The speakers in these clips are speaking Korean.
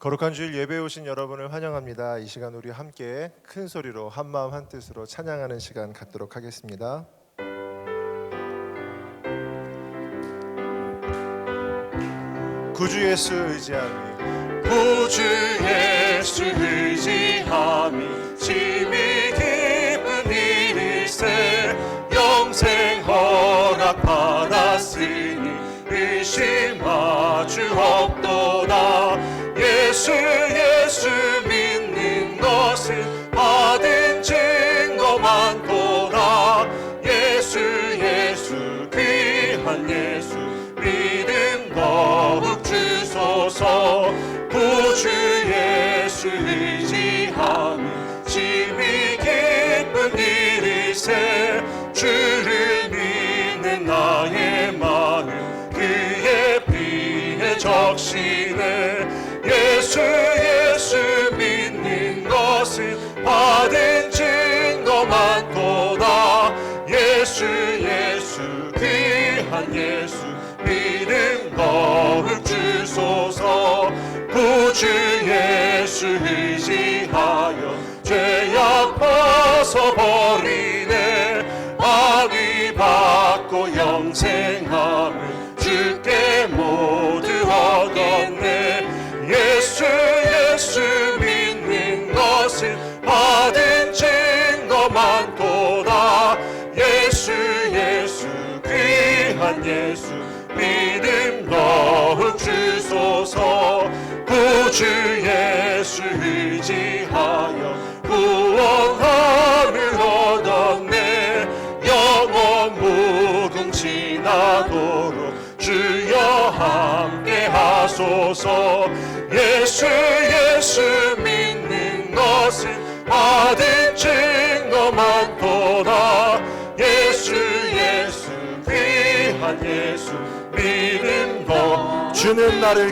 거룩한 주일 예배에 오신 여러분을 환영합니다. 이 시간 우리 함께 큰 소리로 한마음 한뜻으로 찬양하는 시간 갖도록 하겠습니다. 구주 예수 의지함이, 구주 예수 의지함이 심히 기쁜 일일세. 영생 허락 받았으니 의심하주 없도다. 예수 믿는 것은 받은 증거 많도다. 예수 귀한 예수 믿음 더욱 주소서. 구주 예수 의지함이 심히 기쁜 일일세. 주를 믿는 나의 마음 그의 피에 적시네. 예수 믿는 것은 받은 증거 많도다. 예수 귀한 예수 믿음 더욱 주소서. 구주 예수 의지하여 죄악 벗어버리네. 악의 받고 영생함을 주께 모두 얻었네. 예수 믿는 것은 받은 증거 많도다. 예수 귀한 예수 믿음 더욱 주소서. 구주 예수 의지하여 구원함을 얻었네. 영원 무궁 지나도록 주여 함께 하소서. 예수 믿는 것은 받은 증거 많도다. 예수 귀한 예수 믿음 더. 주는 나를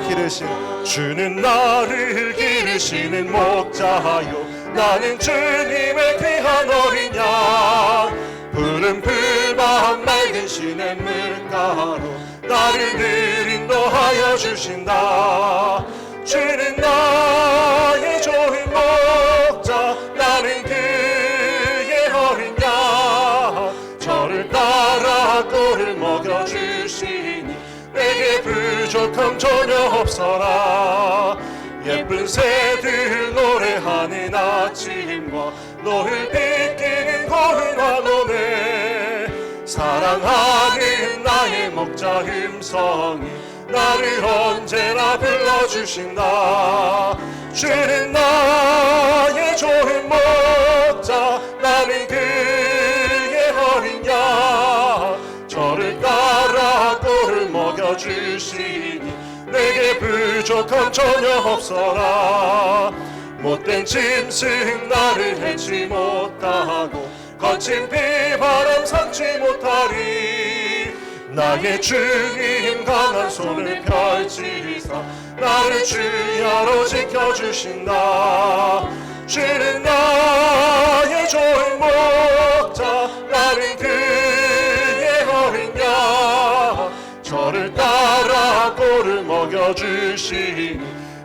기르시는 목자요. 나는 주님의 귀한 어린 양. 푸른 풀밭 맑은 시냇물가로 나를 늘 인도하여 주신다. 주는 나의 좋은 목자. 나는 그의 어린 양. 저를 따라 꿀을 먹여주시니 내게 부족함 전혀 없어라. 예쁜 새들 노래하는 아침과 노을 비끼는 고운 한오매. 사랑하는 나의 목자 음성이 나를 언제나 불러주신다. 주는 나의 좋은 목자. 나는 그의 어린 양. 저를 따라 꿀을 먹여주시니 내게 부족함 전혀 없어라. 못된 짐승 나를 해치 못하고 거친 비바람 삼지 못하리. 나의 주님 강한 손을 펼치사 나를 주야로 지켜주신다. 주는 나의 좋은 목자. 나는 그의 어린 양. 저를 따라 꿀을 먹여주시니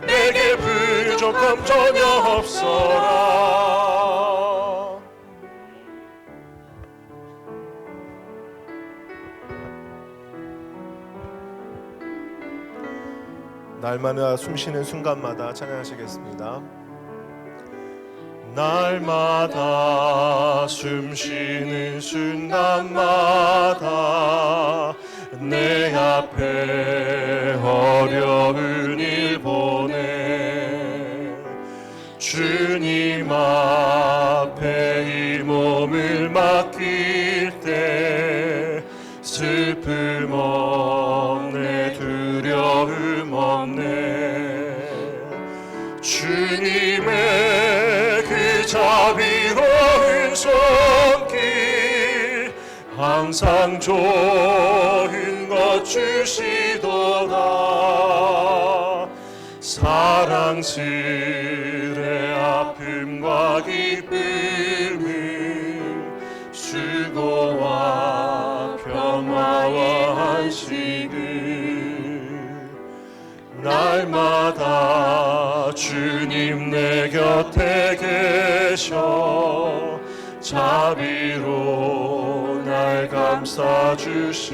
내게 부족함 전혀 없어라. 날마다 숨쉬는 순간마다 찬양하시겠습니다. 날마다 숨쉬는 순간마다 내 앞에 어려운 일 보내. 주님 앞에 이 몸을 맡길 때 슬픔 없네 두려움 없네. 주님의 그 자비로운 손길 항상 좋은 것 주시도다. 사랑스레 아픔과 기쁨은 수고와 평화와 안식을 날마다 주님 내 곁에 계셔 자비로 날 감싸주시네.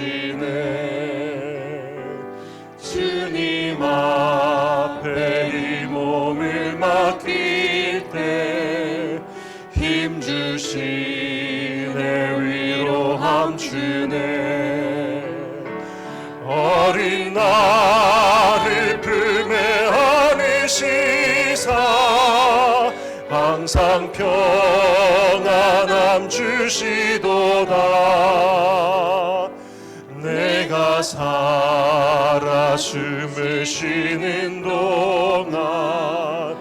주님 앞에 이 몸을 맡길 때 힘주시네. 위로함 주네. 어린 나를 품에 안으시사 항상 평안함 주시도다. 내가 살아 숨을 쉬는 동안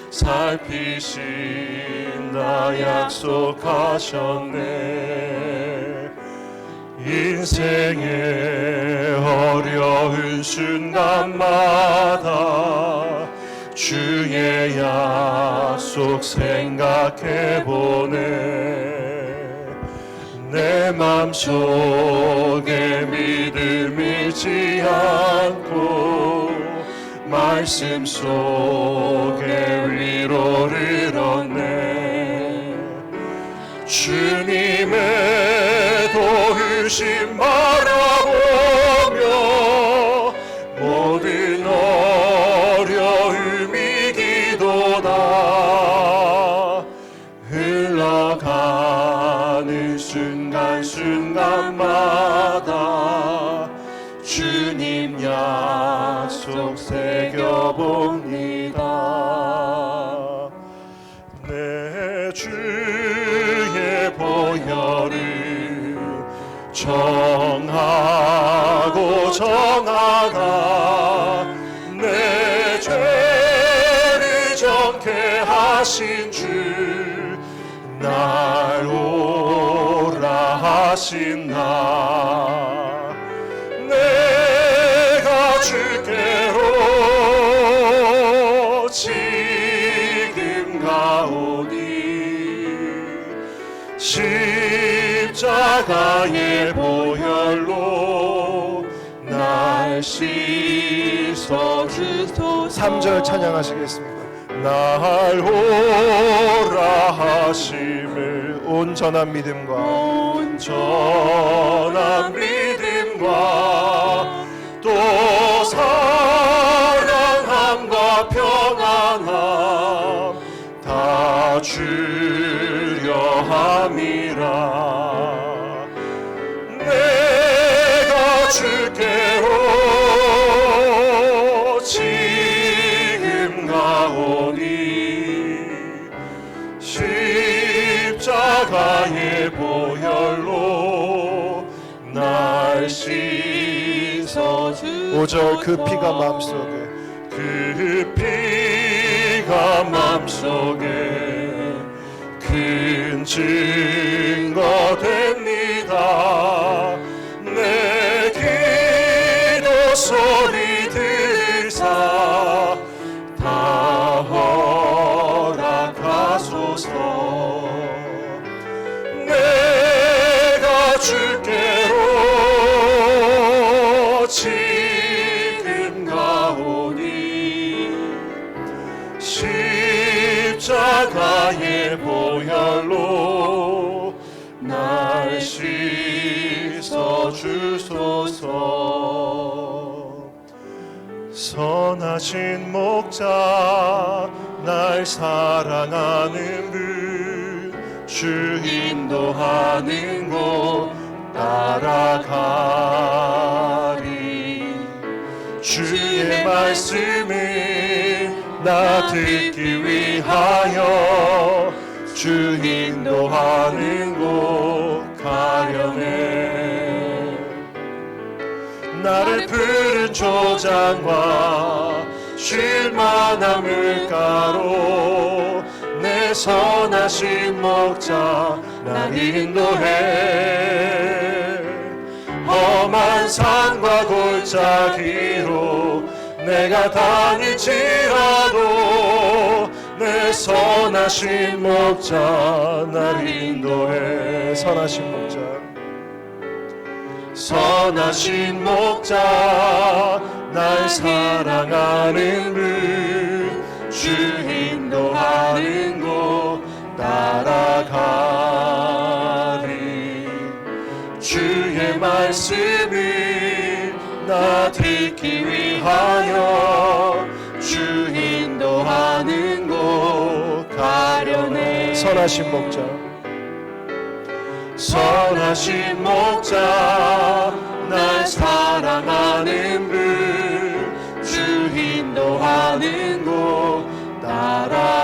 살피신다 약속하셨네. 인생의 어려운 순간마다 주의 약속 생각해보네. 내 맘속에 믿음 잃지 않고 말씀 속에 위로를 얻네. 주님의 도우심 바라보며 모든 어려움 이기도다. 흘러가는 순간순간마다 주님 약속 새겨봅니다. 내 주의 보혈을 정하고 정하다. 내 죄를 정케 하신 주 날 오라 하신 나 내가 주께로 지금 가오니. 십자가의 보혈로 날 씻어주소서. 3절 찬양하시겠습니다. 날 오라 하심을 온전한 믿음과 온전한 믿음과 또 사랑함과 평안함 다 주려 함이라. 내가 주께로 지금 가오니. 십자가의 보혈로 날 씻어주소서. 5절 그 피가 마음속에 그 피가 마음속에 큰 증거 됩니다. 내 기도 소리 들으사 다 허락하소서. 내가 주께로 지금 가오니. 십자가의 보혈로 날 씻어주소서. 선하신 목자 날 사랑하는 분 주 인도하는 곳 따라가리. 주의 말씀을 나 듣기 위하여 주 인도하는 곳 가려네. 나를 푸른 초장과 쉴만한 물가로 내 선하신 목자 날 인도해. 험한 산과 골짜기로 내가 다닐지라도 내 선하신 목자 날 인도해. 선하신 목자 선하신 목자 날 사랑하는 분 주 위하여 주 인도하는 곳 가려네. 선하신 목자, 선하신 목자 날 사랑하는 분, 주 인도하는 곳 따라가리.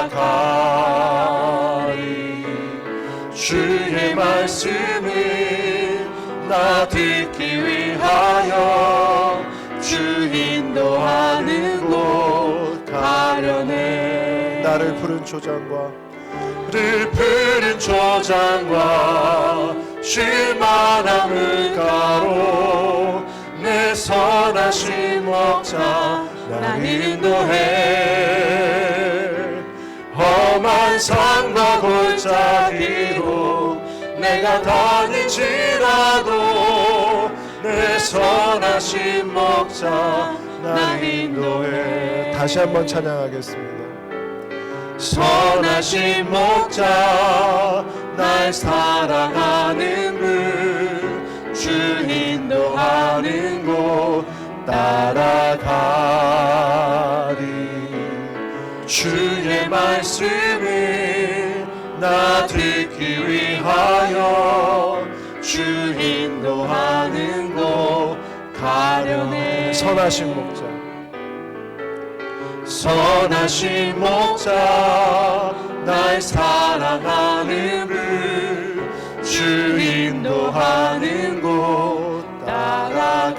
주의 말씀을 나 듣기 위하여 주 인도하는 곳 가려네. 나를 푸른 초장과 를 푸른 초장과 쉴만한 물가로 내 선하신 목자 날 인도해. 험한 산과 골짜기로 내가 다닐지라도 내 선하신 목자 날 인도해. 다시 한번 찬양하겠습니다. 선하신 목자 날 사랑하는 분, 주 인도하는 곳 따라가리. 주의 말씀을 나 듣기 위하여 주 인도하는 곳 가려네. 선하신 목자, 선하신 목자 날 사랑하는 분, 주 인도하는 곳 따라가리.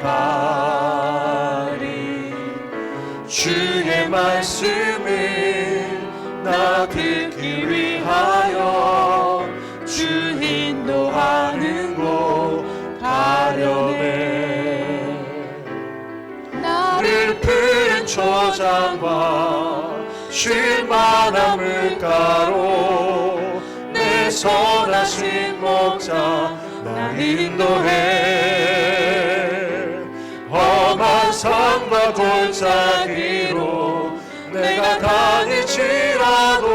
주의 말씀을 나 듣기 위하여 주 인도하는 곳 가려네. 나를 푸른 초장과 쉴만한 물가로 내 선하신 목자 날 인도해. 험한 산과 골짜기로 내가 다닐지라도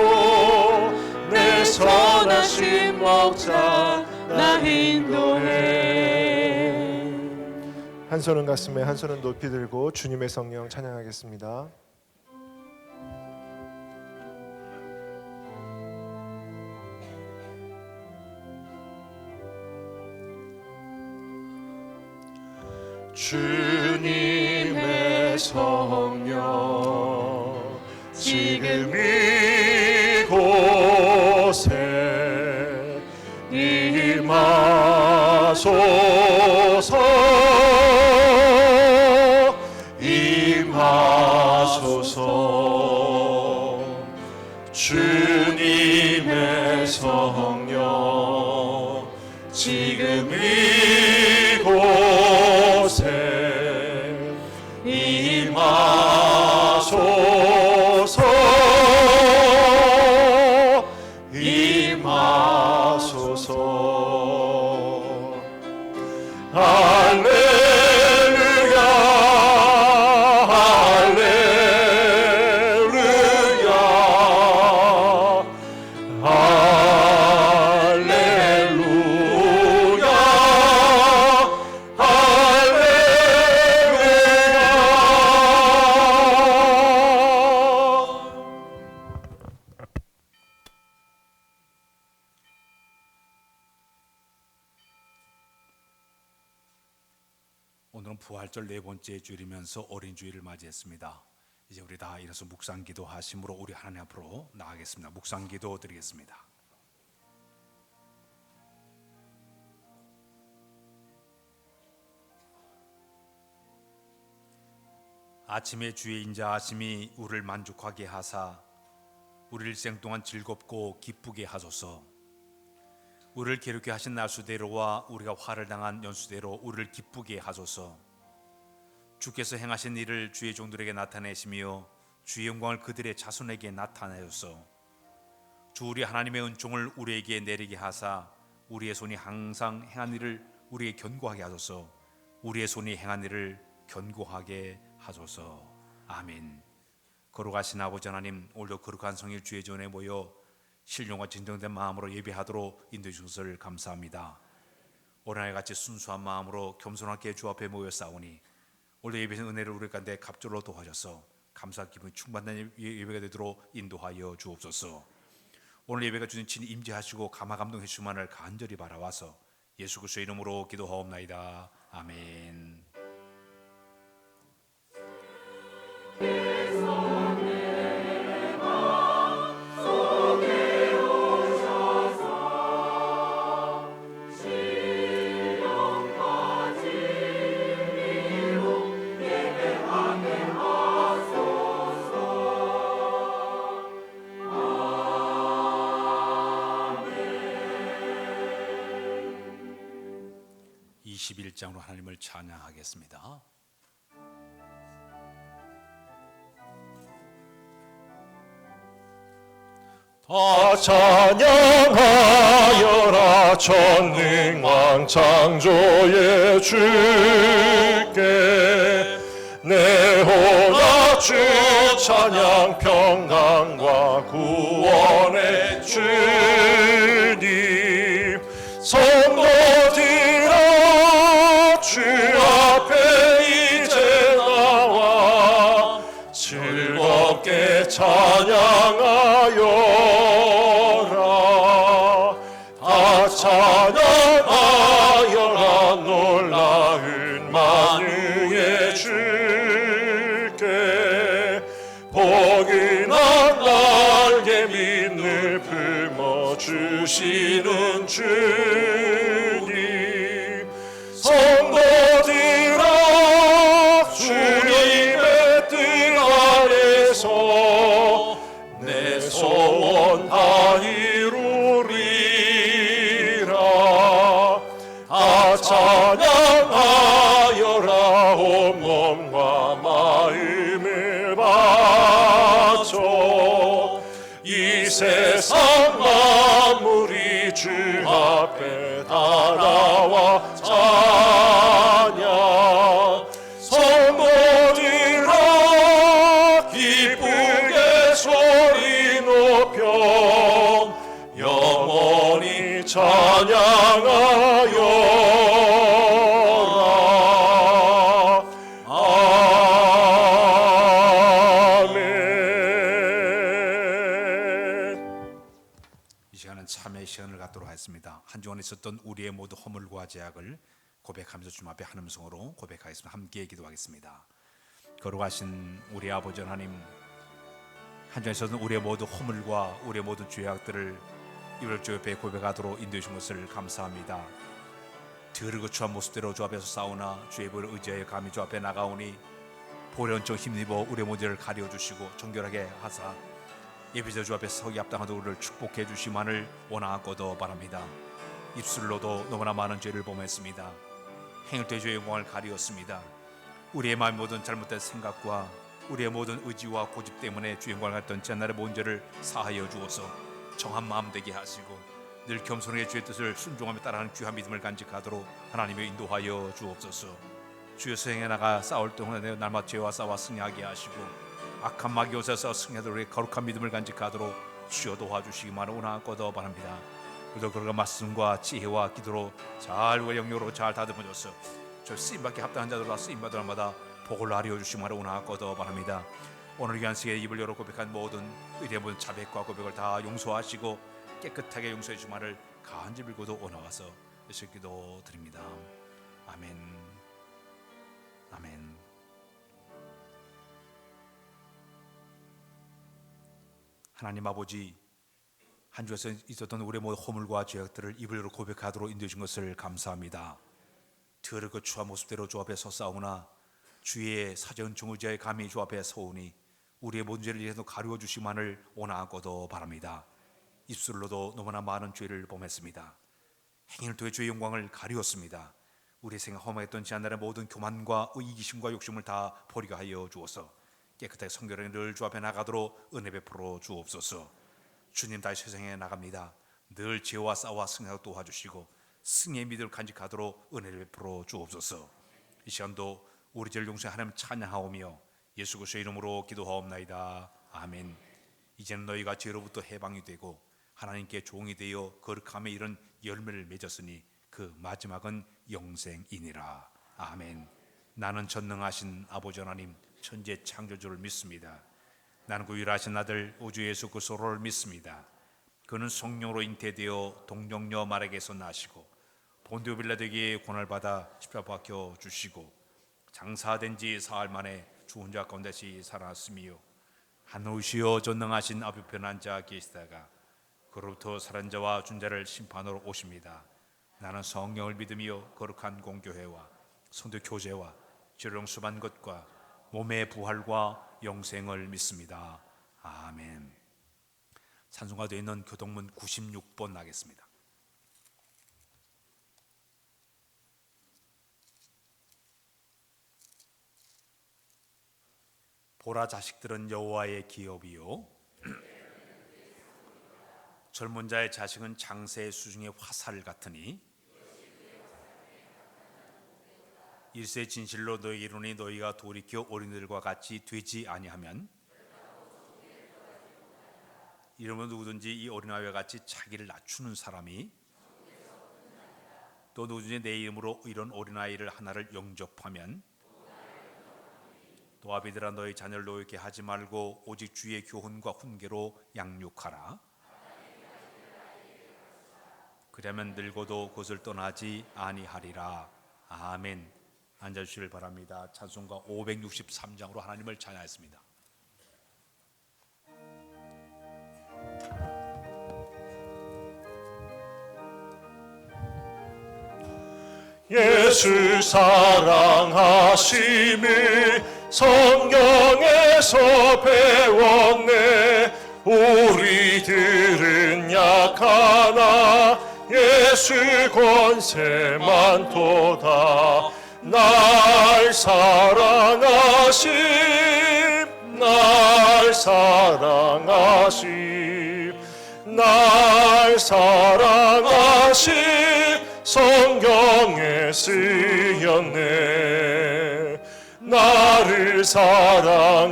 내 선하신 목자 날 인도해. 한 손은 가슴에 한 손은 높이 들고 주님의 성령 찬양하겠습니다. 주님의 성령 지금 이곳에 임하소서. 임하소서. 주님의 성령 지금 이곳에 임하소서. 임하소서. 할렐루야 할렐루야 할렐루야 할렐루야. 오늘은 부활절 네 번째 주일이면서 어린 주일을 맞이했습니다. 이제 우리 다 일어서 묵상기도 하심으로 우리 하나님 앞으로 나아가겠습니다. 묵상기도 드리겠습니다. 아침에 주의 인자하심이 우리를 만족하게 하사 우리 일생 동안 즐겁고 기쁘게 하소서. 우리를 괴롭게 하신 날수대로와 우리가 화를 당한 연수대로 우리를 기쁘게 하소서. 주께서 행하신 일을 주의 종들에게 나타내시며 주의 영광을 그들의 자손에게 나타내소서. 주 우리 하나님의 은총을 우리에게 내리게 하사 우리의 손이 항상 행한 일을 우리에게 견고하게 하소서. 우리의 손이 행한 일을 견고하게 하소서. 아멘. 거룩하신 아버지 하나님, 오늘도 거룩한 성일 주의 전에 모여 신령과 진정된 마음으로 예배하도록 인도해 주신 것을 감사합니다. 오늘날 같이 순수한 마음으로 겸손하게 주 앞에 모여 싸우니 오늘 예배는 은혜를 우리 가운데 갑절로 도와줘서 감사 기분이 충만한 예배가 되도록 인도하여 주옵소서. 오늘 예배가 주신 친히 임재하시고 감화 감동해 주만을 간절히 바라와서 예수 그리스도의 이름으로 기도하옵나이다. 아멘. (21장으로) 하나님을 찬양하겠습니다. 다 찬양하여라 전능왕 창조의 주께 내 혼합 주 찬양 평강과 구원의 주님 성도들아 주 앞에 이제 나와 즐겁게 찬양하여라 다 찬양하여라 놀라운 만유의 주께 포근한 날개 빛을 품어주시는 주님 성도들아 주님의 뜻 안에서 내 소원 다 이루리라 다 찬양하여라 온 몸과 마음을 바쳐 이 세상 만물이 주 앞에 다 나와 찬양 성도들아 기쁘게 소리 높여 영원히 찬양하여라 아멘. 이 시간은 참회의 시간을 갖도록 하겠습니다. 한 주간에 있었던 우리의 모두 허물과 죄악을 고백하면서 주님 앞에 한 음성으로 고백하겠습니다. 함께 기도하겠습니다. 거룩하신 우리 아버지 하나님, 한 주간에 있었던 우리의 모두 허물과 우리의 모든 죄악들을 이별 주 옆에 고백하도록 인도해 주신 것을 감사합니다. 더르고 추한 모습대로 주 앞에서 싸우나 주의 보를 의지하여 감히 주 앞에 나가오니 보련청 힘입어 우리의 모두를 가려 주시고 정결하게 하사 예비자 주 앞에 서기 합당하도록 우리를 축복해 주시만을 원하고도 바랍니다. 입술로도 너무나 많은 죄를 범했습니다. 행할 때 주의 영광을 가리었습니다. 우리의 마음 모든 잘못된 생각과 우리의 모든 의지와 고집 때문에 주의 영광을 갔던 지난날의 모든 죄를 사하여 주어서 정한 마음 되게 하시고 늘 겸손하게 주의 뜻을 순종하며 따라하는 귀한 믿음을 간직하도록 하나님의 인도하여 주옵소서. 주여 수행해 나가 싸울 동안에 날마다 죄와 싸워 승리하게 하시고 악한 마귀 옷에서 승리하도록 거룩한 믿음을 간직하도록 주여 도와주시기만을 원하고도 바랍니다. 우리도 그런 말씀과 지혜와 기도로 잘 우리 영역으로 잘 다듬어줘서 저 쓰임받게 합당한 자들과 쓰임받을 날마다 복을 나리워 주시기만을 원하고도 바랍니다. 오늘 귀한 시기에 입을 열어 고백한 모든 의리의 모든 자백과 고백을 다 용서하시고 깨끗하게 용서해 주시기만을 간절히 빌고도 원하와서 예수 기도 드립니다. 아멘. 아멘. 하나님 아버지, 한 주에서 있었던 우리의 모든 허물과 죄악들을 입을 열어 고백하도록 인도해 주신 것을 감사합니다. 더럽고 추한 모습대로 주 앞에 서싸우나 주의 사전 중의자의 감히 주 앞에 서오니 우리의 모든 죄를 위해서 가루어 주시만을 원하고도 바랍니다. 입술로도 너무나 많은 죄를 범했습니다. 행위를 통해 주의 영광을 가리웠습니다. 우리의 생각 험했던 지난날의 모든 교만과 이기심과 욕심을 다 버리게 하여 주어서 깨끗하게 성결하게 늘 주 앞에 나가도록 은혜 베풀어 주옵소서. 주님 다시 세상에 나갑니다. 늘 죄와 싸워 승리하고 도와주시고 승리의 믿음을 간직하도록 은혜를 베풀어 주옵소서. 이 시간도 우리 죄를 용서해 하나님 찬양하오며 예수 그리스도의 이름으로 기도하옵나이다. 아멘. 이제는 너희가 죄로부터 해방이 되고 하나님께 종이 되어 거룩함에 이른 열매를 맺었으니 그 마지막은 영생이니라. 아멘. 나는 전능하신 아버지 하나님 천지의 창조주를 믿습니다. 나는 그 유일하신 아들 우주 예수 그리스도를 믿습니다. 그는 성령으로 잉태되어 동정녀 마리아에게서 나시고 본디오 빌라도에게 고난을 받아 십자가 박혀 주시고 장사된 지 사흘 만에 죽은 자 가운데서 살아났으며 하늘이시여 전능하신 아버지 편에 앉아 계시다가 그로부터 살은 자와 죽은 자를 심판하러 오십니다. 나는 성령을 믿으며 거룩한 공교회와 성도 교제와 죄를 용서받는 것과 몸의 부활과 영생을 믿습니다. 아멘. 찬송가되어 있는 교동문 96번 나겠습니다. 보라 자식들은 여호와의 기업이요 젊은 자의 자식은 장세의 수중의 화살 같으니 일세 진실로 너희에게 이르노니 너희가 돌이켜 어린이들과 같이 되지 아니하면 이러면 누구든지 이 어린아이와 같이 자기를 낮추는 사람이 또 누구든지 내 이름으로 이런 어린아이를 하나를 영접하면 또 아비들아 너희 자녀를 노엽게 하지 말고 오직 주의 교훈과 훈계로 양육하라. 그러면 늙어도 그것을 떠나지 아니하리라. 아멘. 앉아주시길 바랍니다. 찬송가 563장으로 하나님을 찬양했습니다. 예수 사랑하심을 성경에서 배웠네. 우리들은 약하나 예수 권세만 도다. 날 사랑하심 날 사랑하심 날 사랑하심 성경에 쓰였네. 나를 사랑하시고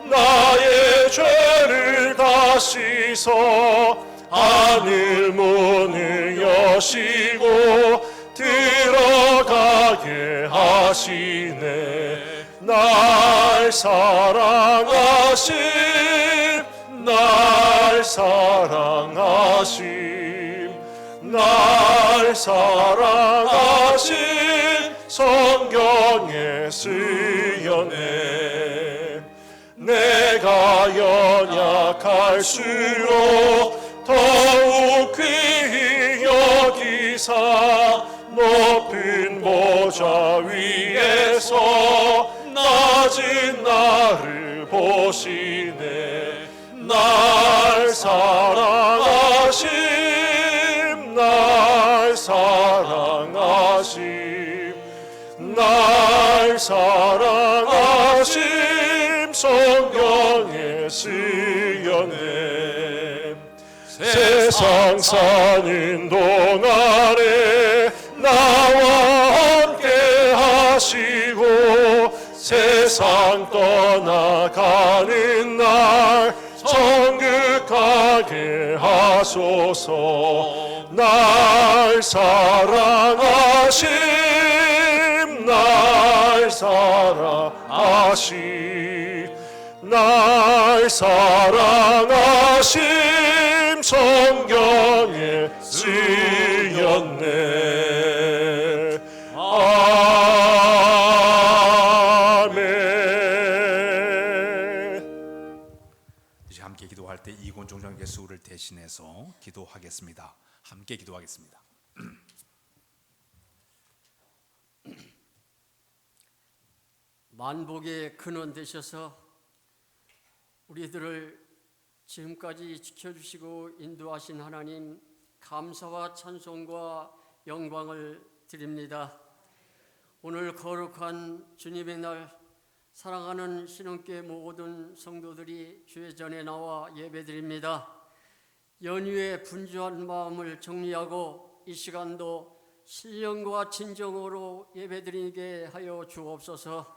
나의 죄를 다 씻어 하늘 문을 여시고 들어가게 하시네. 날 사랑하심 날 사랑하심 날 사랑하심 성경에 쓰였네. 내가 연약할수록 더욱 귀히 여기사 높은 보좌 위에서 낮은 나를 보시네. 날 사랑하심 날 사랑하심 날 사랑하심 성경에 쓰였네. 세상 사는 동안에 나와 함께 하시고 세상 떠나가는 날 천국 가게 하소서. 날 사랑하심 날 사랑하심 날 사랑하심 성경에 쓰였네. 아멘. 이제 함께 기도할 때 이곤종 장교수를 대신해서 기도하겠습니다. 함께 기도하겠습니다. 만복의 근원 되셔서 우리들을 지금까지 지켜주시고 인도하신 하나님, 감사와 찬송과 영광을 드립니다. 오늘 거룩한 주님의 날, 사랑하는 신혼교회 모든 성도들이 주의 전에 나와 예배드립니다. 연휴의 분주한 마음을 정리하고 이 시간도 신령과 진정으로 예배드리게 하여 주옵소서.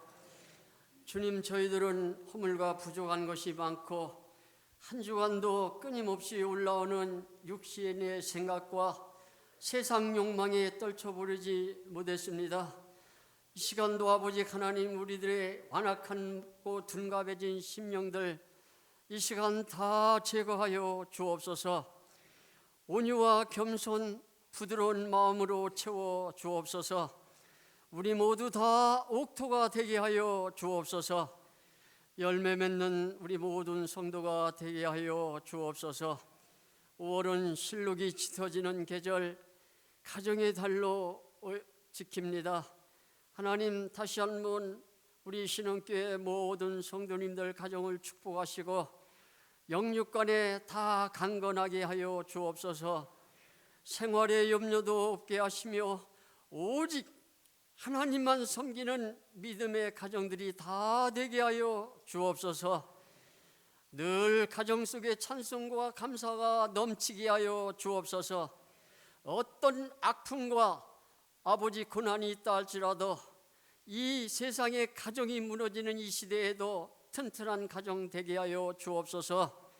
주님, 저희들은 허물과 부족한 것이 많고 한 주간도 끊임없이 올라오는 육신의 생각과 세상 욕망에 떨쳐버리지 못했습니다. 이 시간도 아버지 하나님 우리들의 완악하고 둔갑해진 심령들 이 시간 다 제거하여 주옵소서. 온유와 겸손 부드러운 마음으로 채워 주옵소서. 우리 모두 다 옥토가 되게 하여 주옵소서. 열매 맺는 우리 모든 성도가 되게 하여 주옵소서. 5월은 실록이 짙어지는 계절, 가정의 달로 지킵니다. 하나님 다시 한번 우리 신흥교회 모든 성도님들 가정을 축복하시고 영육간에 다 강건하게 하여 주옵소서. 생활의 염려도 없게 하시며 오직 하나님만 섬기는 믿음의 가정들이 다 되게 하여 주옵소서. 늘 가정 속에 찬송과 감사가 넘치게 하여 주옵소서. 어떤 아픔과 아버지 고난이 있다 할지라도 이 세상의 가정이 무너지는 이 시대에도 튼튼한 가정 되게 하여 주옵소서.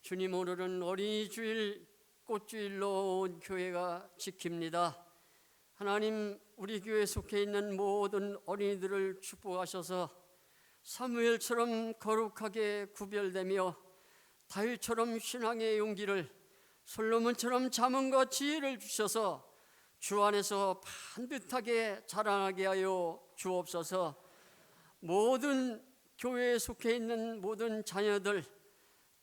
주님, 오늘은 어린이 주일 꽃주일로 온 교회가 지킵니다. 하나님, 우리 교회에 속해 있는 모든 어린이들을 축복하셔서 사무엘처럼 거룩하게 구별되며 다윗처럼 신앙의 용기를, 솔로몬처럼 자문과 지혜를 주셔서 주 안에서 반듯하게 자라나게 하여 주옵소서. 모든 교회에 속해 있는 모든 자녀들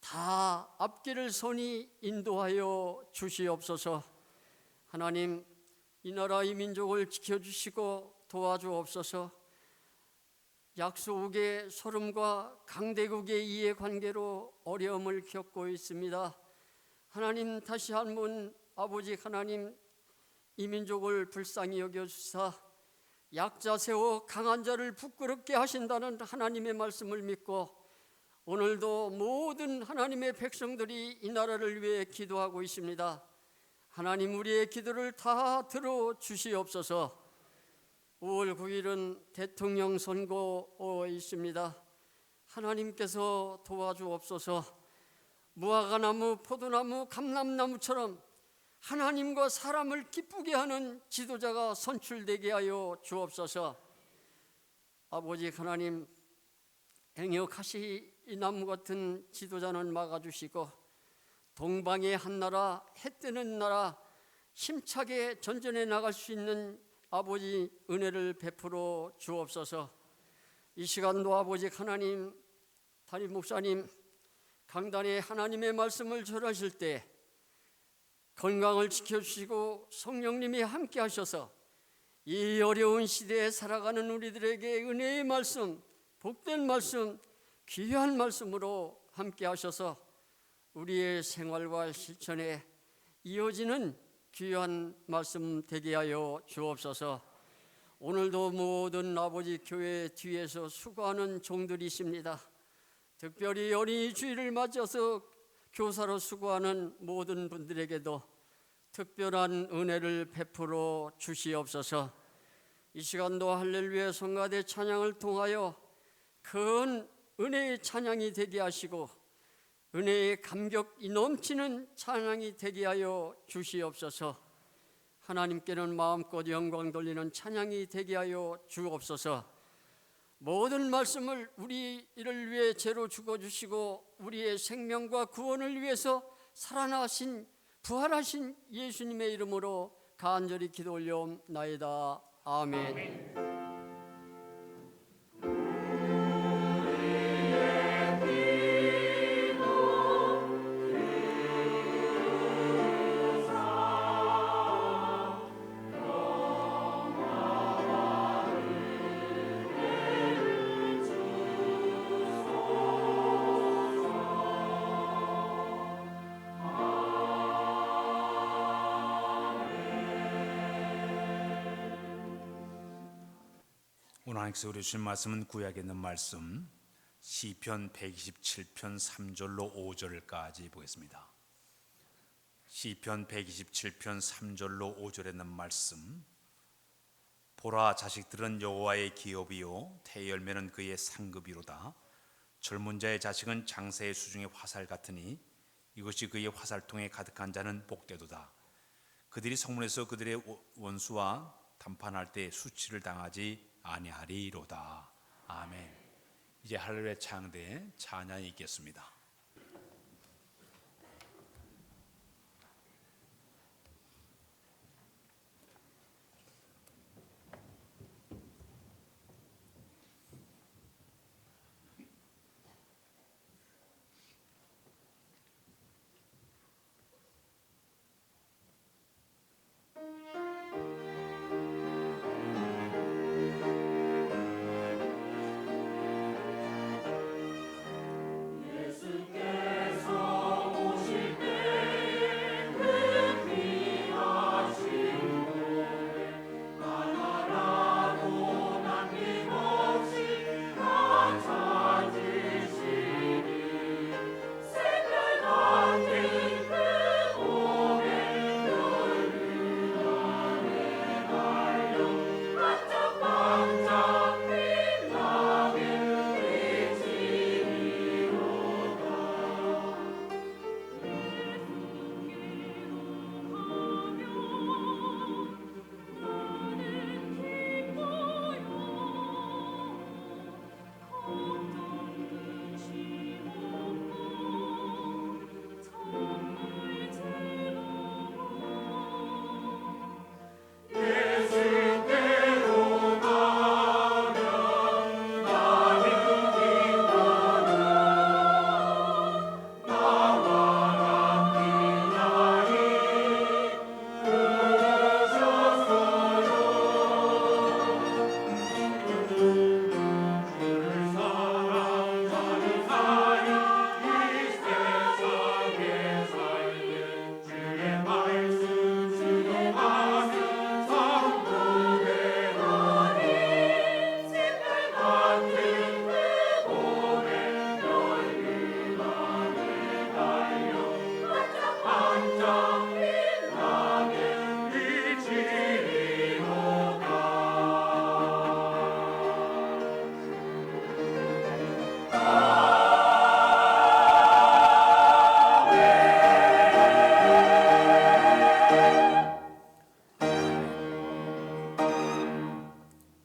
다 앞길을 선히 인도하여 주시옵소서. 하나님, 이 나라 이 민족을 지켜주시고 도와주옵소서. 약소국의 소름과 강대국의 이해관계로 어려움을 겪고 있습니다. 하나님, 다시 한번 아버지 하나님 이 민족을 불쌍히 여겨주사 약자 세워 강한 자를 부끄럽게 하신다는 하나님의 말씀을 믿고 오늘도 모든 하나님의 백성들이 이 나라를 위해 기도하고 있습니다. 하나님, 우리의 기도를 다 들어주시옵소서. 5월 9일은 대통령 선거에 있습니다. 하나님께서 도와주옵소서. 무화과나무, 포도나무, 감람나무처럼 하나님과 사람을 기쁘게 하는 지도자가 선출되게 하여 주옵소서. 아버지 하나님, 행여가시 이 나무 같은 지도자는 막아주시고 동방의 한나라, 해 뜨는 나라 힘차게 전전해 나갈 수 있는 아버지 은혜를 베풀어 주옵소서. 이 시간도 아버지 하나님, 담임 목사님 강단에 하나님의 말씀을 전하실 때 건강을 지켜주시고 성령님이 함께 하셔서 이 어려운 시대에 살아가는 우리들에게 은혜의 말씀, 복된 말씀, 귀한 말씀으로 함께 하셔서 우리의 생활과 실천에 이어지는 귀한 말씀 되게 하여 주옵소서. 오늘도 모든 아버지 교회 뒤에서 수고하는 종들이 있습니다. 특별히 어린이 주일을 맞아서 교사로 수고하는 모든 분들에게도 특별한 은혜를 베풀어 주시옵소서. 이 시간도 할렐루야 성가대 찬양을 통하여 큰 은혜의 찬양이 되게 하시고 은혜의 감격이 넘치는 찬양이 되게 하여 주시옵소서. 하나님께는 마음껏 영광 돌리는 찬양이 되게 하여 주옵소서. 모든 말씀을 우리를 위해 죄로 죽어주시고 우리의 생명과 구원을 위해서 살아나신 부활하신 예수님의 이름으로 간절히 기도 올려옵나이다. 아멘. 오늘 하나님께서 우리 주신 말씀은 구약에 있는 말씀 시편 127편 3절로 5절까지 보겠습니다. 시편 127편 3절로 5절에 있는 말씀. 보라, 자식들은 여호와의 기업이요 태열매는 그의 상급이로다. 젊은 자의 자식은 장새의 수중의 화살 같으니 이것이 그의 화살통에 가득한 자는 복되도다. 그들이 성문에서 그들의 원수와 담판할 때 수치를 당하지 아니하리로다. 아멘. 이제 할렐루야 창대의 찬양이 있겠습니다.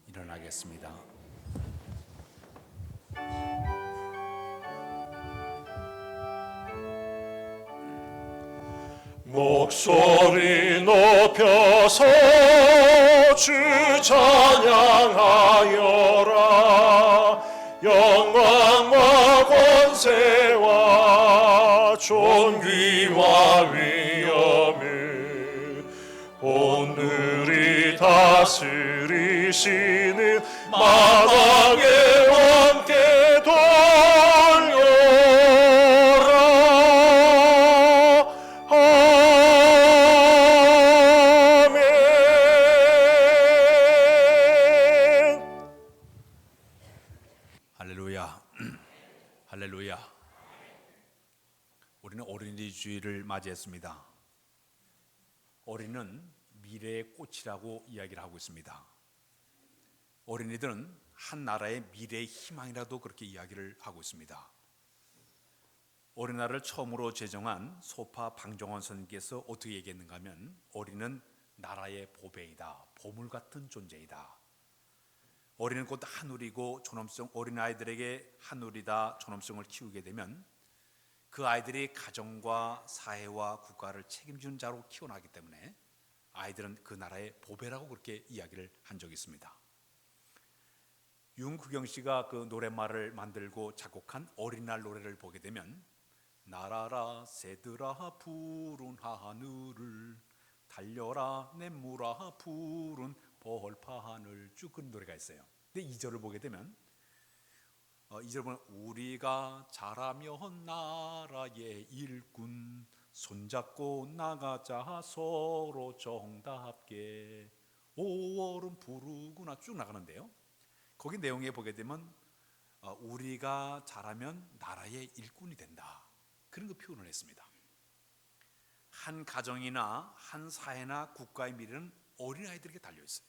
일어나겠습니다. 목소리 높여서 주 찬양하여라. 영광과 권세와 존귀와 위엄을 오늘이 다스리시는 마당의 왕께 돌려라. 아멘. 할렐루야. 할렐루야. 우리는 어린이 주일을 맞이했습니다. 어린이는 미래의 꽃이라고 이야기를 하고 있습니다. 어린이들은 한 나라의 미래의 희망이라도 그렇게 이야기를 하고 있습니다. 어린아이를 처음으로 제정한 소파 방정원 선생님께서 어떻게 얘기했는가 하면 어린은 나라의 보배이다, 보물 같은 존재이다. 어린은 곧 한우리고 존엄성, 어린아이들에게 한우리다 존엄성을 키우게 되면 그 아이들이 가정과 사회와 국가를 책임지는 자로 키워나기 때문에 아이들은 그 나라의 보배라고 그렇게 이야기를 한 적이 있습니다. 윤구경 씨가 그 노랫말을 만들고 작곡한 어린날 노래를 보게 되면 날아라 새들아 푸른 하늘을 달려라 냇물아 푸른 벌판을 쭉 그 노래가 있어요. 근데 2절을 보게 되면 2절 보면 우리가 자라면 나라의 일꾼 손잡고 나가자 서로 정답게 5월은 부르구나 쭉 나가는데요. 거기 내용에 보게 되면 우리가 자라면 나라의 일꾼이 된다, 그런 거 표현을 했습니다. 한 가정이나 한 사회나 국가의 미래는 어린아이들에게 달려있어요.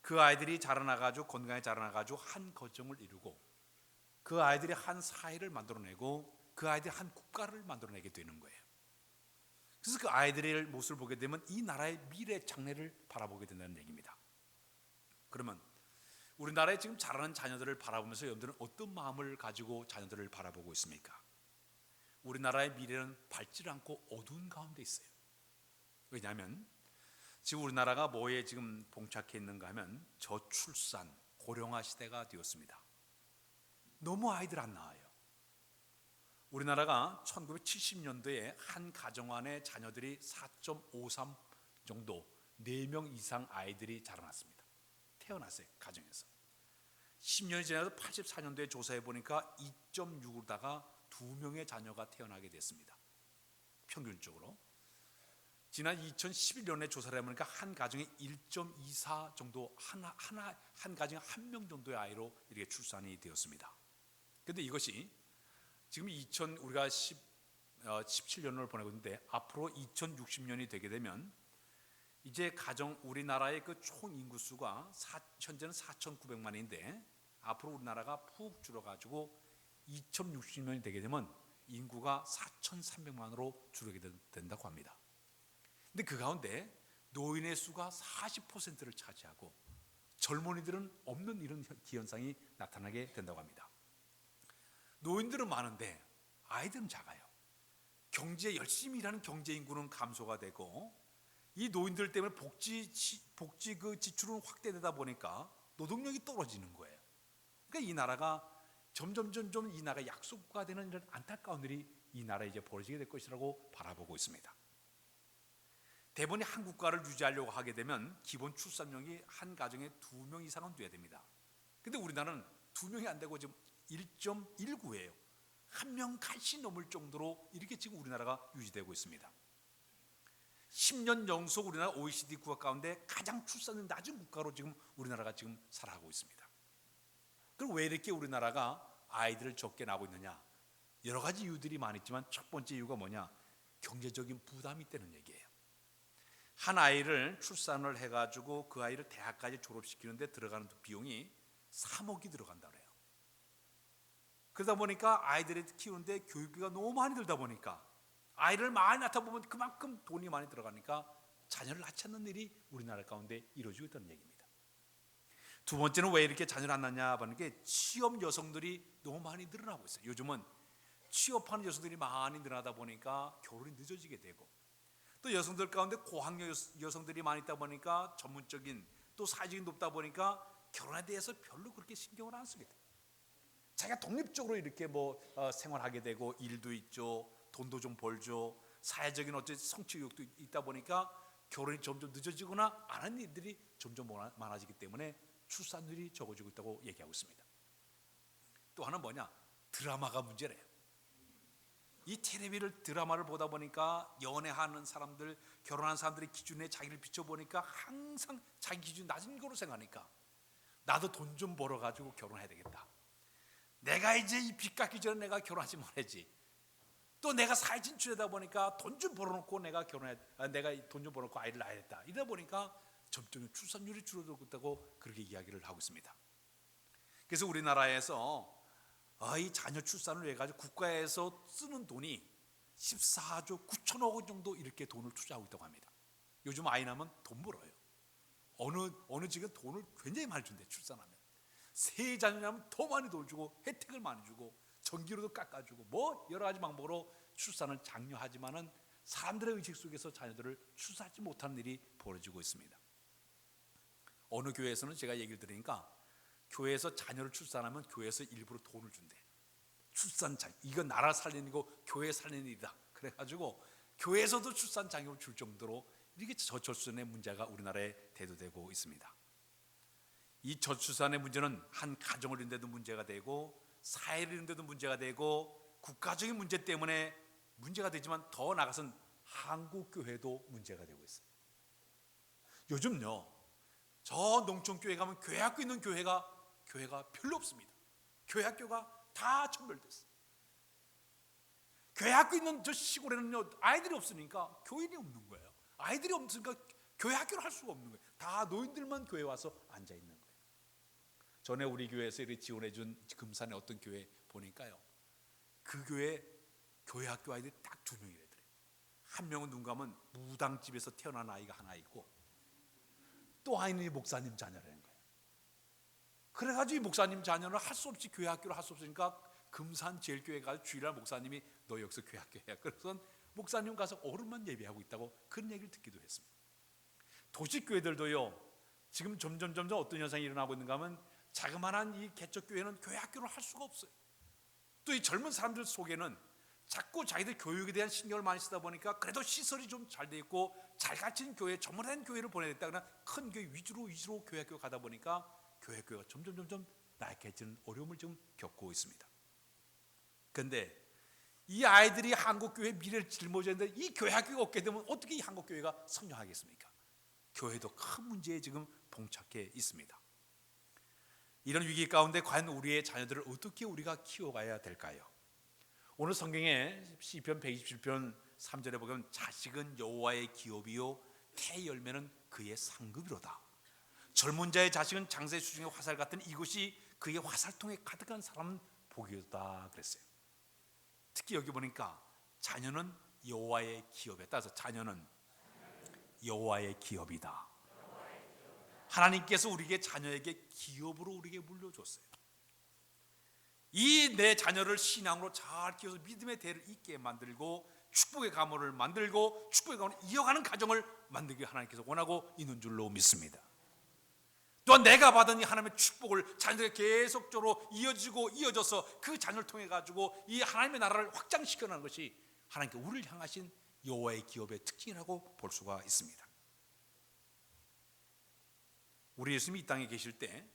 그 아이들이 자라나가지고 건강히 자라나가지고 한 가정을 이루고 그 아이들이 한 사회를 만들어내고 그 아이들이 한 국가를 만들어내게 되는 거예요. 그래서 그 아이들의 모습을 보게 되면 이 나라의 미래 장래를 바라보게 된다는 얘기입니다. 그러면 우리나라에 지금 자라는 자녀들을 바라보면서 여러분들은 어떤 마음을 가지고 자녀들을 바라보고 있습니까? 우리나라의 미래는 밝지 않고 어두운 가운데 있어요. 왜냐하면 지금 우리나라가 뭐에 지금 봉착해 있는가 하면 저출산, 고령화 시대가 되었습니다. 너무 아이들 안 낳아요. 우리나라가 1970년도에 한 가정 안에 자녀들이 4.53 정도 4명 이상 아이들이 자라났습니다. 태어났어요, 가정에서. 10년이 지나서 84년도에 조사해 보니까 2.6으로다가 2명의 자녀가 태어나게 됐습니다. 평균적으로. 지난 2011년에 조사를 해보니까 한 가정에 1.24 정도 한 가정에 1명 정도의 아이로 이렇게 출산이 되었습니다. 그런데 이것이 지금 우리가 17년을 보내고 있는데 앞으로 2060년이 되게 되면 이제 우리나라의 그 총 인구 수가 현재는 4,900만인데 앞으로 우리나라가 푹 줄어가지고 2060년이 되게 되면 인구가 4,300만으로 줄게 된다고 합니다. 근데 그 가운데 노인의 수가 40%를 차지하고 젊은이들은 없는 이런 기현상이 나타나게 된다고 합니다. 노인들은 많은데 아이들은 작아요. 경제 열심히 일하는 경제 인구는 감소가 되고 이 노인들 때문에 복지 그 지출은 확대되다 보니까 노동력이 떨어지는 거예요. 그러니까 이 나라가 점점 이 나라가 약소국가 되는 이런 안타까운 일이 이 나라에 이제 벌어지게 될 것이라고 바라보고 있습니다. 대부분이 한 국가를 유지하려고 하게 되면 기본 출산율이 한 가정에 2명 이상은 돼야 됩니다. 근데 우리나라는 2명이 안 되고 지금 1.19예요. 1명 간씩 넘을 정도로 이렇게 지금 우리나라가 유지되고 있습니다. 10년 연속 우리나라 OECD 국가 가운데 가장 출산율이 낮은 국가로 지금 우리나라가 지금 살아가고 있습니다. 그럼 왜 이렇게 우리나라가 아이들을 적게 낳고 있느냐? 여러 가지 이유들이 많이 있지만 첫 번째 이유가 뭐냐? 경제적인 부담이 있다는 얘기예요. 한 아이를 출산을 해가지고 그 아이를 대학까지 졸업시키는데 들어가는 비용이 3억이 들어간다 그래요. 그러다 보니까 아이들을 키우는데 교육비가 너무 많이 들다 보니까 아이를 많이 낳다 보면 그만큼 돈이 많이 들어가니까 자녀를 낳지 않는 일이 우리나라 가운데 이루어지고 있다는 얘기입니다. 두 번째는 왜 이렇게 자녀를 안 낳냐 하는 게 취업 여성들이 너무 많이 늘어나고 있어요. 요즘은 취업하는 여성들이 많이 늘어나다 보니까 결혼이 늦어지게 되고 또 여성들 가운데 고학력 여성들이 많이 있다 보니까 전문적인 또 사회적인 높다 보니까 결혼에 대해서 별로 그렇게 신경을 안 쓰게 돼요. 자기가 독립적으로 이렇게 생활하게 되고 일도 있죠, 돈도 좀 벌죠, 사회적인 어떤 성취 의욕도 있다 보니까 결혼이 점점 늦어지거나 안 하는 일들이 점점 많아지기 때문에 출산율이 적어지고 있다고 얘기하고 있습니다. 또 하나는 뭐냐? 드라마가 문제래요. 이 텔레비를 드라마를 보다 보니까 연애하는 사람들, 결혼한 사람들의 기준에 자기를 비춰보니까 항상 자기 기준 낮은 거로 생각하니까 나도 돈 좀 벌어가지고 결혼해야 되겠다. 내가 이제 이 빚 갚기 전에 내가 결혼하지 말아야지. 또 내가 사회 진출하다 보니까 돈 좀 벌어놓고 내가 돈 좀 벌어놓고 아이를 낳아야겠다. 이러다 보니까 점점 출산율이 줄어들고 있다고 그렇게 이야기를 하고 있습니다. 그래서 우리나라에서 이 자녀 출산을 위해 가지고 국가에서 쓰는 돈이 14조 9천억 원 정도 이렇게 돈을 투자하고 있다고 합니다. 요즘 아이 낳으면 돈 벌어요. 어느 지금 돈을 굉장히 많이 준대. 출산하면 세 자녀냐면 더 많이 돈 주고 혜택을 많이 주고 전기료도 깎아주고 여러 가지 방법으로 출산을 장려하지만은 사람들의 의식 속에서 자녀들을 출산하지 못하는 일이 벌어지고 있습니다. 어느 교회에서는 제가 얘기를 들으니까 교회에서 자녀를 출산하면 교회에서 일부러 돈을 준대. 출산장 이건 나라 살리는 거 교회 살리는 일이다. 그래가지고 교회에서도 출산 장려를 줄 정도로 이렇게 저출산의 문제가 우리나라에 대두되고 있습니다. 이 저출산의 문제는 한 가정을 이룬데도 문제가 되고 사회를 이룬데도 문제가 되고 국가적인 문제 때문에 문제가 되지만 더 나아가서는 한국교회도 문제가 되고 있어요. 요즘요 저 농촌교회 가면 교회학교 있는 교회가 별로 없습니다. 교회학교가 다 천멸됐어요. 교회학교 있는 저 시골에는요 아이들이 없으니까 교인이 없는 거예요. 아이들이 없으니까 교회학교를 할 수가 없는 거예요. 다 노인들만 교회 와서 앉아 있는 거예요. 전에 우리 교회에서 이렇게 지원해준 금산의 어떤 교회 보니까요 그 교회학교 아이들이 딱 2명이래더래요. 한 명은 눈 감으면 무당집에서 태어난 아이가 하나 있고 또 아이는 목사님 자녀라는 거예요. 그래가지고 이 목사님 자녀는 할 수 없이 교회 학교를 할 수 없으니까 금산제일교회 가서 주일날 목사님이 너 여기서 교회 학교야. 그래서 목사님 가서 어른만 예배하고 있다고 그런 얘기를 듣기도 했습니다. 도시교회들도요, 지금 점점 어떤 현상이 일어나고 있는가 하면 자그마한 이 개척교회는 교회 학교를 할 수가 없어요. 또 이 젊은 사람들 속에는 자꾸 자기들 교육에 대한 신경을 많이 쓰다 보니까 그래도 시설이 좀 잘 돼 있고 잘 갖춘 교회, 전문화된 교회를 보내겠다 그러나 큰 교회 위주로 교회 학교 가다 보니까 교회 학교가 점점 나약해지는 어려움을 좀 겪고 있습니다. 그런데 이 아이들이 한국 교회 미래를 짊어져야 되는데 이 교회 학교가 없게 되면 어떻게 이 한국 교회가 성장하겠습니까? 교회도 큰 문제에 지금 봉착해 있습니다. 이런 위기 가운데 과연 우리의 자녀들을 어떻게 우리가 키워가야 될까요? 오늘 성경에 시편 127편 3절에 보면 자식은 여호와의 기업이요 태 열매는 그의 상급이로다. 젊은 자의 자식은 장세 수중의 화살 같은 이것이 그의 화살통에 가득한 사람은 복이다 그랬어요. 특히 여기 보니까 자녀는 여호와의 기업에 따라서 자녀는 여호와의 기업이다. 하나님께서 우리에게 자녀에게 기업으로 우리에게 물려줬어요. 이 내 자녀를 신앙으로 잘 키워서 믿음의 대를 잇게 만들고 축복의 가문을 만들고 축복의 가문을 이어가는 가정을 만들기 하나님께서 원하고 있는 줄로 믿습니다. 또한 내가 받은 이 하나님의 축복을 자녀들에게 계속적으로 이어져서 그 자녀를 통해 가지고 이 하나님의 나라를 확장시켜나가는 것이 하나님께 우리를 향하신 여호와의 기업의 특징이라고 볼 수가 있습니다. 우리 예수님이 이 땅에 계실 때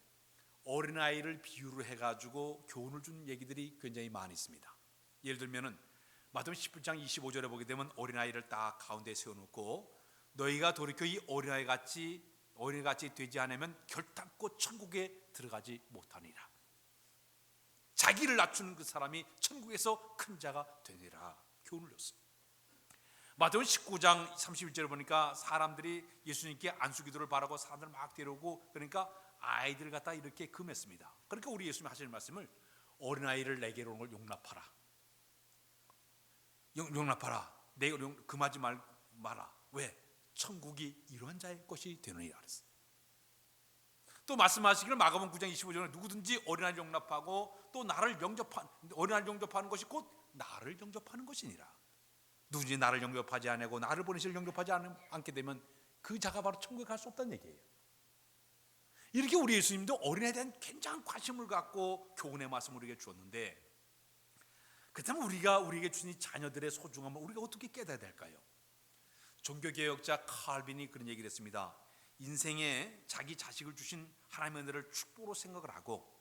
어린아이를 비유로 해가지고 교훈을 준 얘기들이 굉장히 많이 있습니다. 예를 들면은 마태복음 10장 25절에 보게 되면 어린아이를 딱 가운데 세워놓고 너희가 돌이켜 이 어린아이같이 되지 않으면 결단코 천국에 들어가지 못하니라. 자기를 낮추는 그 사람이 천국에서 큰 자가 되니라 교훈을 줬습니다. 마태복음 19장 31절에 보니까 사람들이 예수님께 안수기도를 바라고 사람들을 막 데려오고 그러니까 아이들을 갖다 이렇게 금했습니다. 그러니까 우리 예수님이 하시는 말씀을 어린아이를 내게로 오는 걸 용납하라. 용납하라. 내가 금하지 마라. 왜? 천국이 이러한 자의 것이 되느니라 그랬어요. 또 말씀하시기를 마가복음 9장 25절에 누구든지 어린아이를 용납하고 또 어린아이를 영접하는 것이 곧 나를 영접하는 것이니라. 누구든지 나를 영접하지 않고 나를 보내실 영접하지 않게 되면 그 자가 바로 천국에 갈 수 없다는 얘기예요. 이렇게 우리 예수님도 어린아이에 대한 굉장한 관심을 갖고 교훈의 말씀을 우리에게 주었는데 그렇다면 우리에게 주신 이 자녀들의 소중함을 우리가 어떻게 깨달아야 될까요? 종교개혁자 칼빈이 그런 얘기를 했습니다. 인생에 자기 자식을 주신 하나님의 은혜를 축복으로 생각을 하고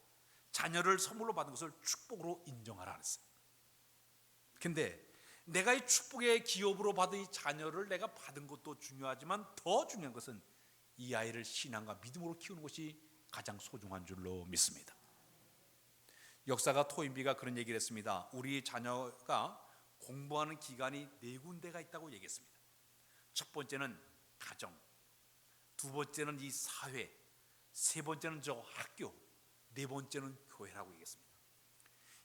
자녀를 선물로 받은 것을 축복으로 인정하라 그랬어요. 근데 내가 이 축복의 기업으로 받은 이 자녀를 내가 받은 것도 중요하지만 더 중요한 것은 이 아이를 신앙과 믿음으로 키우는 것이 가장 소중한 줄로 믿습니다. 역사가 토인비가 그런 얘기를 했습니다. 우리 자녀가 공부하는 기간이 4군데가 있다고 얘기했습니다. 첫 번째는 가정, 두 번째는 이 사회, 세 번째는 저 학교, 네 번째는 교회라고 얘기했습니다.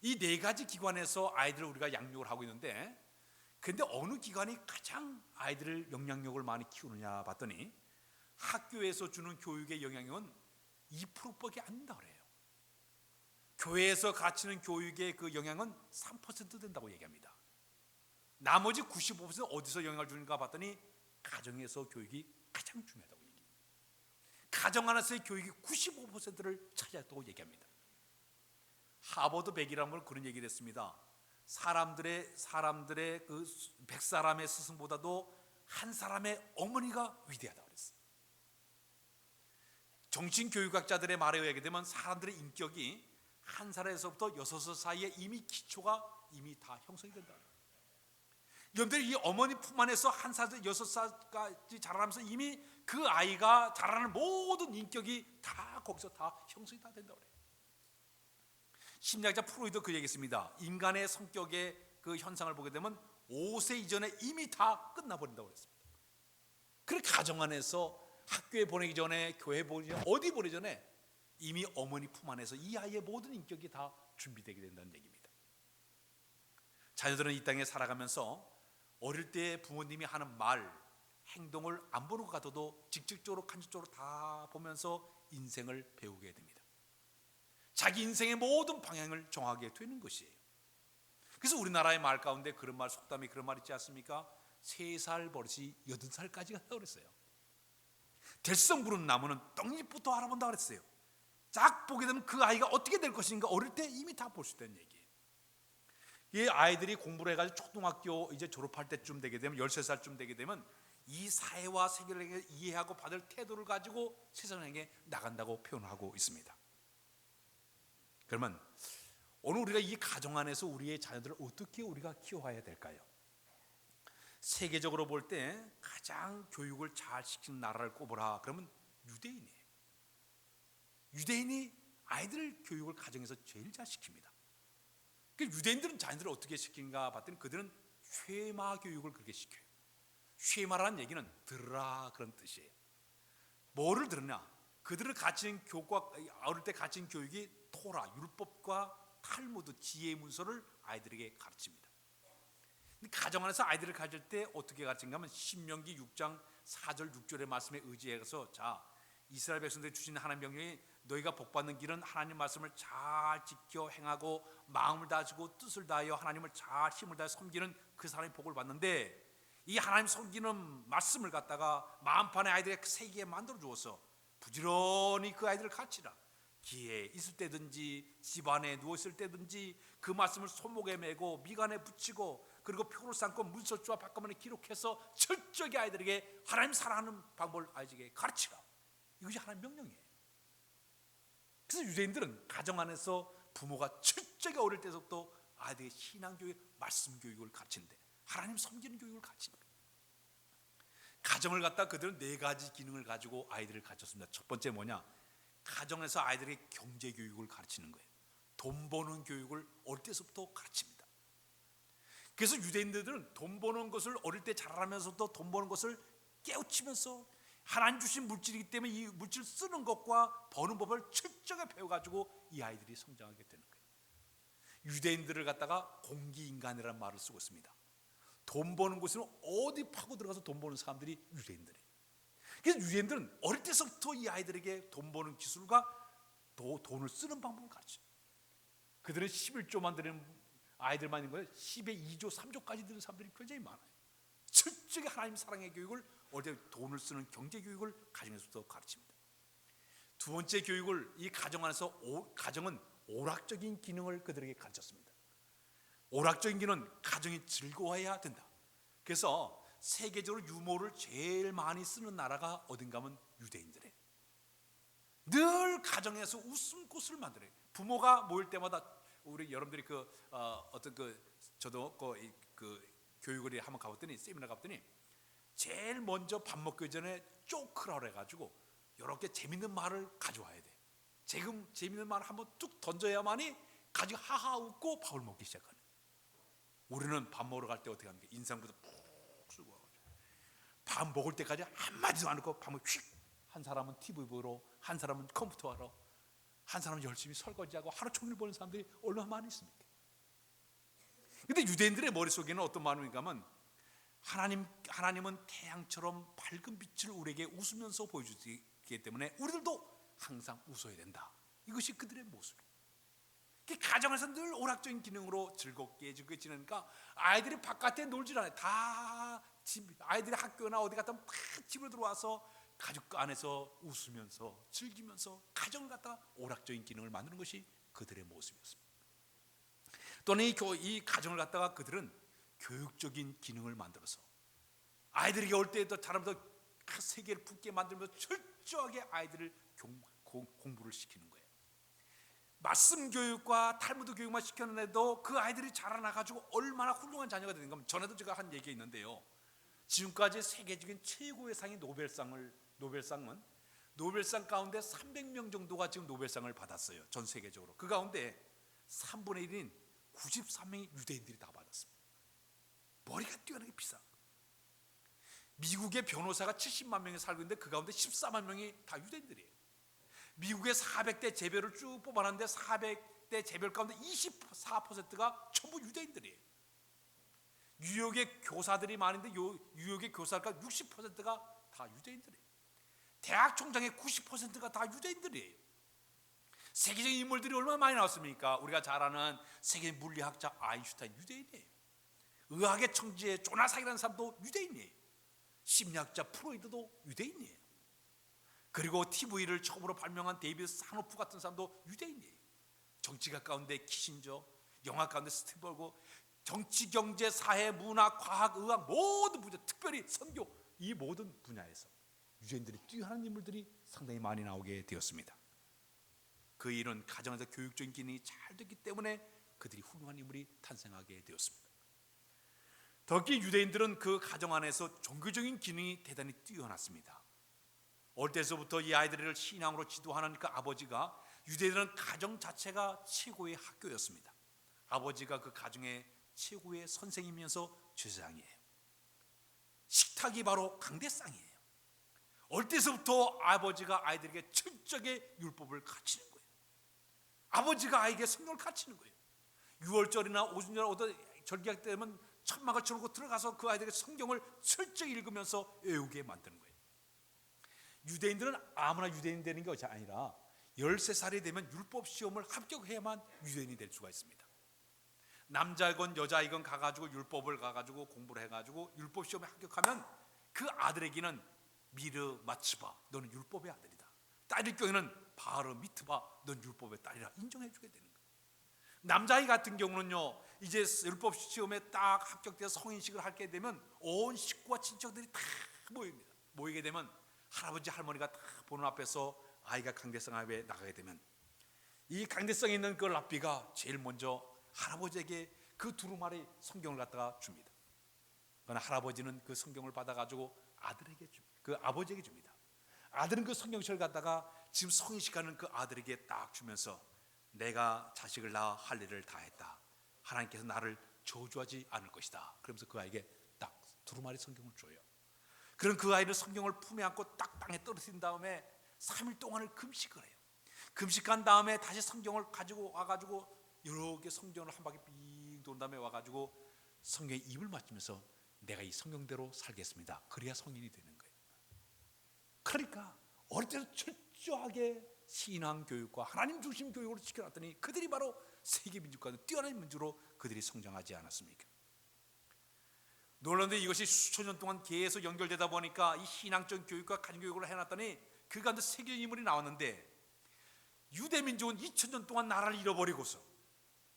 이 4가지 기관에서 아이들을 우리가 양육을 하고 있는데 근데 어느 기관이 가장 아이들을 영향력을 많이 키우느냐 봤더니 학교에서 주는 교육의 영향력은 2%밖에 안 된다고 그래요. 교회에서 가르치는 교육의 그 영향은 3% 된다고 얘기합니다. 나머지 95% 어디서 영향을 주는가 봤더니 가정에서 교육이 가장 중요하다고 얘기해요. 가정 안에서의 교육이 95%를 차지했다고 얘기합니다. 하버드 100이라는 걸 그런 얘기를 했습니다. 사람들의 그 100사람의 스승보다도 한 사람의 어머니가 위대하다고 그랬어요. 정신교육학자들의 말에 의하게 되면 사람들의 인격이 1살에서부터 6살 사이에 이미 기초가 이미 다 형성이 된다. 여러분들 이 어머니 품 안에서 1살에서 6살까지 자라면서 이미 그 아이가 자라는 모든 인격이 다 거기서 다 형성이 다 된다고 그래요. 심리학자 프로이드 그 얘기했습니다. 인간의 성격의 그 현상을 보게 되면 5세 이전에 이미 다 끝나버린다고 그랬습니다. 그래 가정 안에서 학교에 보내기 전에 교회 보내기 전에 어디 보내기 전에 이미 어머니 품 안에서 이 아이의 모든 인격이 다 준비되게 된다는 얘기입니다. 자녀들은 이 땅에 살아가면서 어릴 때 부모님이 하는 말, 행동을 안 보는 것 같아도 직접적으로 간접적으로 다 보면서 인생을 배우게 됩니다. 자기 인생의 모든 방향을 정하게 되는 것이에요. 그래서 우리나라의 말 가운데 그런 말, 속담에 그런 말 있지 않습니까? 3살 버릇이 8살까지 간다고 그랬어요. 될성 부른 나무는 떡잎부터 알아본다 그랬어요. 딱 보게 되면 그 아이가 어떻게 될 것인가 어릴 때 이미 다 볼 수 있다는 얘기예요. 이 아이들이 공부를 해가지고 초등학교 이제 졸업할 때쯤 되게 되면 13살쯤 되게 되면 이 사회와 세계를 이해하고 받을 태도를 가지고 세상에 나간다고 표현하고 있습니다. 그러면 오늘 우리가 이 가정 안에서 우리의 자녀들을 어떻게 우리가 키워야 될까요? 세계적으로 볼 때 가장 교육을 잘 시키는 나라를 꼽으라 그러면 유대인이에요. 유대인이 아이들 교육을 가정에서 제일 잘 시킵니다. 유대인들은 자녀들을 어떻게 시키는가 봤더니 그들은 쉐마 교육을 그렇게 시켜요. 쉐마라는 얘기는 들으라 그런 뜻이에요. 뭐를 들으냐? 그들을 가르치는 교육과 어릴 때 가르치는 교육이 토라, 율법과 탈무드, 지혜의 문서를 아이들에게 가르칩니다. 가정 안에서 아이들을 가르칠 때 어떻게 가르치는가 하면 신명기 6장 4절 6절의 말씀에 의지해서 자, 이스라엘 백성들이 주신 하나님 명령이 너희가 복받는 길은 하나님 말씀을 잘 지켜 행하고 마음을 다하고 뜻을 다하여 하나님을 잘 힘을 다해 섬기는 그 사람이 복을 받는데 이 하나님 섬기는 말씀을 갖다가 마음판에 아이들에게 새기게 만들어 주어서 부지런히 그 아이들을 가르치라. 기에 있을 때든지 집안에 누워있을 때든지 그 말씀을 손목에 메고 미간에 붙이고 그리고 표를 삼고 문서주와 바꿔만에 기록해서 철저하게 아이들에게 하나님 사랑하는 방법을 아이들에게 가르치라. 이것이 하나님 명령이에요. 그래서 유대인들은 가정 안에서 부모가 철저하게 어릴 때부터 아이들에게 신앙교육, 말씀교육을 가르치는데 하나님 섬기는 교육을 가르치는 거예요. 가정을 갖다 그들은 4가지 기능을 가지고 아이들을 가르쳤습니다. 첫 번째 뭐냐? 가정에서 아이들에게 경제교육을 가르치는 거예요. 돈 버는 교육을 어릴 때부터 가르칩니다. 그래서 유대인들은 돈 버는 것을 어릴 때 잘하면서도 돈 버는 것을 깨우치면서 하나님 주신 물질이기 때문에 이 물질 쓰는 것과 버는 법을 철저하게 배워가지고 이 아이들이 성장하게 되는 거예요. 유대인들을 갖다가 공기인간이라는 말을 쓰고 있습니다. 돈 버는 곳은 어디 파고 들어가서 돈 버는 사람들이 유대인들이에요. 그래서 유대인들은 어릴 때부터 이 아이들에게 돈 버는 기술과 돈을 쓰는 방법을 가르쳐요. 그들은 11조만 드리는 아이들만 있는 거예요. 10에 2조, 3조까지 드는 사람들이 굉장히 많아요. 철저하게 하나님 사랑의 교육을 어릴 때 돈을 쓰는 경제 교육을 가정에서부터 가르칩니다. 두 번째 교육을 이 가정 안에서 가정은 오락적인 기능을 그들에게 가르쳤습니다. 오락적인 기능은 가정이 즐거워해야 된다. 그래서 세계적으로 유머를 제일 많이 쓰는 나라가 어딘가 하면 유대인들이에요. 늘 가정에서 웃음꽃을 만들어요. 부모가 모일 때마다 우리 여러분들이 저도 교육을 한번 가봤더니 세미나 가봤더니 제일 먼저 밥 먹기 전에 쪼크라고 해가지고 이렇게 재밌는 말을 가져와야 돼. 지금 재밌는 말을 한번 뚝 던져야만이 가지고 하하 웃고 밥을 먹기 시작하는. 우리는 밥 먹으러 갈 때 어떻게 하는 게 인상부터 푹 쓰고 와가지고 밥 먹을 때까지 한마디도 안 하고 밥을 휙. 한 사람은 TV 보러, 한 사람은 컴퓨터 하러, 한 사람은 열심히 설거지하고 하루 종일 보는 사람들이 얼마나 많이 있습니까? 근데 유대인들의 머릿속에는 어떤 마음인가 하면 하나님은 태양처럼 밝은 빛을 우리에게 웃으면서 보여주기 때문에 우리들도 항상 웃어야 된다. 이것이 그들의 모습이에요. 가정에서 늘 오락적인 기능으로 즐겁게 지내니까 아이들이 바깥에 놀질 않아요. 다 아이들이 학교나 어디 갔다 오면 다 집으로 들어와서 가족 안에서 웃으면서 즐기면서 가정을 갖다가 오락적인 기능을 만드는 것이 그들의 모습이었습니다. 또는 이 가정을 갖다가 그들은 교육적인 기능을 만들어서 아이들이 올 때도 잘하면서 세계를 붙게 만들면서 철저하게 아이들을 공부를 시키는 거예요. 말씀 교육과 탈무드 교육만 시켰는데도 그 아이들이 자라나가지고 얼마나 훌륭한 자녀가 되는가 하면 전에도 제가 한 얘기가 있는데요. 지금까지 세계적인 최고의 상이 노벨상은 노벨상 가운데 300명 정도가 지금 노벨상을 받았어요. 전 세계적으로. 그 가운데 3분의 1인 93명이 유대인들이 다 받았습니다. 머리가 뛰어나게 비싸. 미국의 변호사가 70만 명이 살고 있는데 그 가운데 14만 명이 다 유대인들이에요. 미국의 400대 재별을 쭉 뽑아놨는데 400대 재별 가운데 24%가 전부 유대인들이에요. 뉴욕의 교사들이 많은데 뉴욕의 교사가 60%가 다 유대인들이에요. 대학 총장의 90%가 다 유대인들이에요. 세계적인 인물들이 얼마나 많이 나왔습니까? 우리가 잘 아는 세계 물리학자 아인슈타인 유대인이에요. 의학의 천재 조나삭이라는 사람도 유대인이에요. 심리학자 프로이드도 유대인이에요. 그리고 TV를 처음으로 발명한 데이비드 사노프 같은 사람도 유대인이에요. 정치가 가운데 키신저, 영화 가운데 스티버그, 정치, 경제, 사회, 문화, 과학, 의학 모든 분야, 특별히 선교, 이 모든 분야에서 유대인들이 뛰어난 인물들이 상당히 많이 나오게 되었습니다. 그 일은 가정에서 교육적인 기능이 잘 됐기 때문에 그들이 훌륭한 인물이 탄생하게 되었습니다. 특히 유대인들은 그 가정 안에서 종교적인 기능이 대단히 뛰어났습니다. 어릴 때서부터 이 아이들을 신앙으로 지도하는 그 아버지가, 유대인들은 가정 자체가 최고의 학교였습니다. 아버지가 그 가정의 최고의 선생이면서 제사장이에요. 식탁이 바로 강대상이에요. 어릴 때서부터 아버지가 아이들에게 철저하게 율법을 가르치는 거예요. 아버지가 아이에게 성경을 가르치는 거예요. 6월절이나 오순절 어떤 절기할 때면 천막을 쳐놓고 들어가서 그 아이들에게 성경을 철저히 읽으면서 외우게 만드는 거예요. 유대인들은 아무나 유대인 되는 것이 아니라 13살이 되면 율법 시험을 합격해야만 유대인이 될 수가 있습니다. 남자이건 여자이건 가가지고 율법을 가가지고 공부를 해가지고 율법 시험에 합격하면 그 아들에게는 미르 마츠바, 너는 율법의 아들이다. 딸일 경우에는 바르 미트바, 넌 율법의 딸이라 인정해주게 되는 거예요. 남자아이 같은 경우는요, 이제 율법 시험에 딱 합격돼서 성인식을 하게 되면 온 식구와 친척들이 다 모입니다. 모이게 되면 할아버지 할머니가 다 보는 앞에서 아이가 강대상 앞에 나가게 되면 이 강대성에 있는 그 랍비가 제일 먼저 할아버지에게 그 두루마리 성경을 갖다가 줍니다. 그러나 할아버지는 그 성경을 받아가지고 아들에게 줍니다. 그 아버지에게 줍니다. 아들은 그 성경책을 갖다가 지금 성인식 하는 그 아들에게 딱 주면서 내가 자식을 낳아 할 일을 다 했다. 하나님께서 나를 저주하지 않을 것이다. 그러면서 그 아이에게 딱 두루마리 성경을 줘요. 그럼 그 아이는 성경을 품에 안고 딱 땅에 떨어뜨린 다음에 3일 동안을 금식을 해요. 금식한 다음에 다시 성경을 가지고 와가지고 여러 개 성경을 한 바퀴 빙 도는 다음에 와가지고 성경에 입을 맞추면서 내가 이 성경대로 살겠습니다. 그래야 성인이 되는 거예요. 그러니까 어릴 때부터 철저하게 신앙 교육과 하나님 중심 교육으로 시켜놨더니 그들이 바로 세계 민족 가운데 뛰어난 민족으로 그들이 성장하지 않았습니까? 놀라운데 이것이 수천 년 동안 계속 연결되다 보니까 이 신앙적 교육과 가정교육을 해놨더니 그 가운데 세계 인물이 나왔는데, 유대민족은 2000년 동안 나라를 잃어버리고서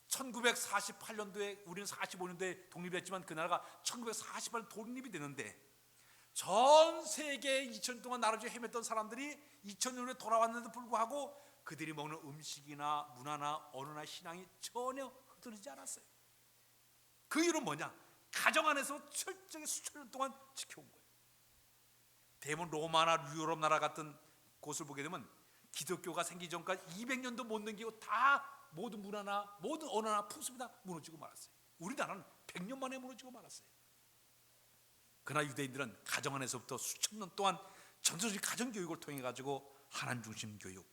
1948년도에 우리는 45년도에 독립했지만 그 나라가 1948년 독립이 되는데, 전 세계 2000년 동안 나라를 헤맸던 사람들이 2000년 후에 돌아왔는데도 불구하고 그들이 먹는 음식이나 문화나 언어나 신앙이 전혀 흐트러지지 않았어요. 그 이유는 뭐냐? 가정 안에서 철저히 수천 년 동안 지켜온 거예요. 대부분 로마나 유럽 나라 같은 곳을 보게 되면 기독교가 생기기 전까지 200년도 못 넘기고 다 모든 문화나 모든 언어나 풍습이 다 무너지고 말았어요. 우리나라는 100년 만에 무너지고 말았어요. 그러나 유대인들은 가정 안에서부터 수천 년 동안 전통적인 가정교육을 통해 가지고 하나님 중심 교육,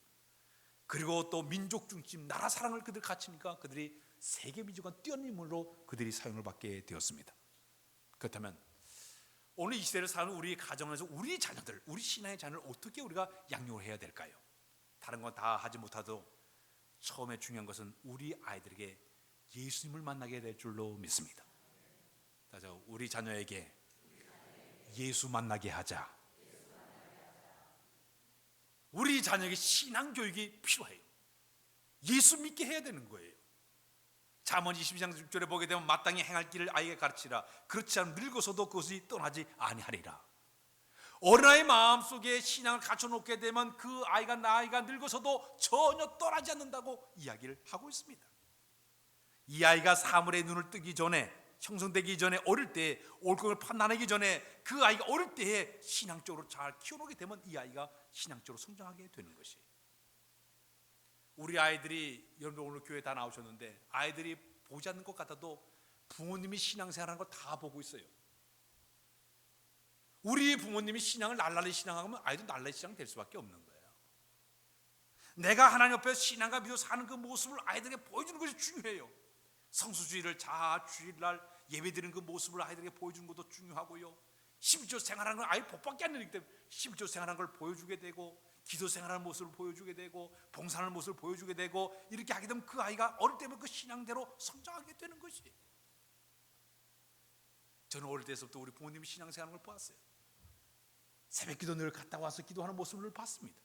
그리고 또 민족 중심 나라 사랑을 그들 가르치니까 그들이 세계 민족과 뛰어난 인물로 그들이 사용을 받게 되었습니다. 그렇다면 오늘 이 시대를 사는 우리 가정에서 우리 자녀들, 우리 신앙의 자녀를 어떻게 우리가 양육을 해야 될까요? 다른 건 다 하지 못하도 처음에 중요한 것은 우리 아이들에게 예수님을 만나게 될 줄로 믿습니다. 그래서 우리 자녀에게 예수 만나게 하자. 우리 자녀에게 신앙 교육이 필요해요. 예수 믿게 해야 되는 거예요. 잠언 22장 6절에 보게 되면 마땅히 행할 길을 아이에게 가르치라. 그렇지 않으면 늙어서도 그것이 떠나지 아니하리라. 어린아이 마음속에 신앙을 갖춰놓게 되면 그 아이가 나이가 늙어서도 전혀 떠나지 않는다고 이야기를 하고 있습니다. 이 아이가 사물의 눈을 뜨기 전에, 형성되기 전에, 어릴 때 옳고 판단하기 전에 그 아이가 어릴 때에 신앙적으로 잘 키워놓게 되면 이 아이가 신앙적으로 성장하게 되는 것이에요. 우리 아이들이, 여러분들 오늘 교회 다 나오셨는데 아이들이 보지 않는 것 같아도 부모님이 신앙생활하는 걸 다 보고 있어요. 우리 부모님이 신앙을 날라리 신앙하면 아이도 날라리 신앙 될 수밖에 없는 거예요. 내가 하나님 옆에 신앙과 믿어 사는 그 모습을 아이들에게 보여주는 것이 중요해요. 성수주의를 주일날 예배드리는 그 모습을 아이들에게 보여주는 것도 중요하고요. 11조 생활하는 건 아이 복밖에 안 되기 때문에 11조 생활하는 걸 보여주게 되고, 기도 생활하는 모습을 보여주게 되고 봉사하는 모습을 보여주게 되고 이렇게 하게 되면 그 아이가 어릴 때부터 그 신앙대로 성장하게 되는 것이. 저는 어릴 때부터 우리 부모님이 신앙생활하는 걸 보았어요. 새벽기도 늘 갔다 와서 기도하는 모습을 봤습니다.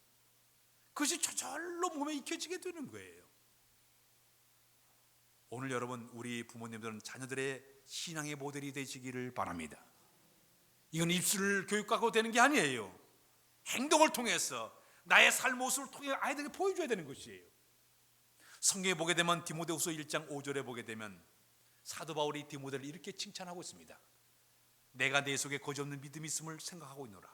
그것이 저절로 몸에 익혀지게 되는 거예요. 오늘 여러분 우리 부모님들은 자녀들의 신앙의 모델이 되시기를 바랍니다. 이건 입술을 교육하고 되는 게 아니에요. 행동을 통해서 나의 삶 모습을 통해 아이들에게 보여줘야 되는 것이에요. 성경에 보게 되면 디모데후서 1장 5절에 보게 되면 사도 바울이 디모데를 이렇게 칭찬하고 있습니다. 내가 내 속에 거짓없는 믿음이 있음을 생각하고 있노라.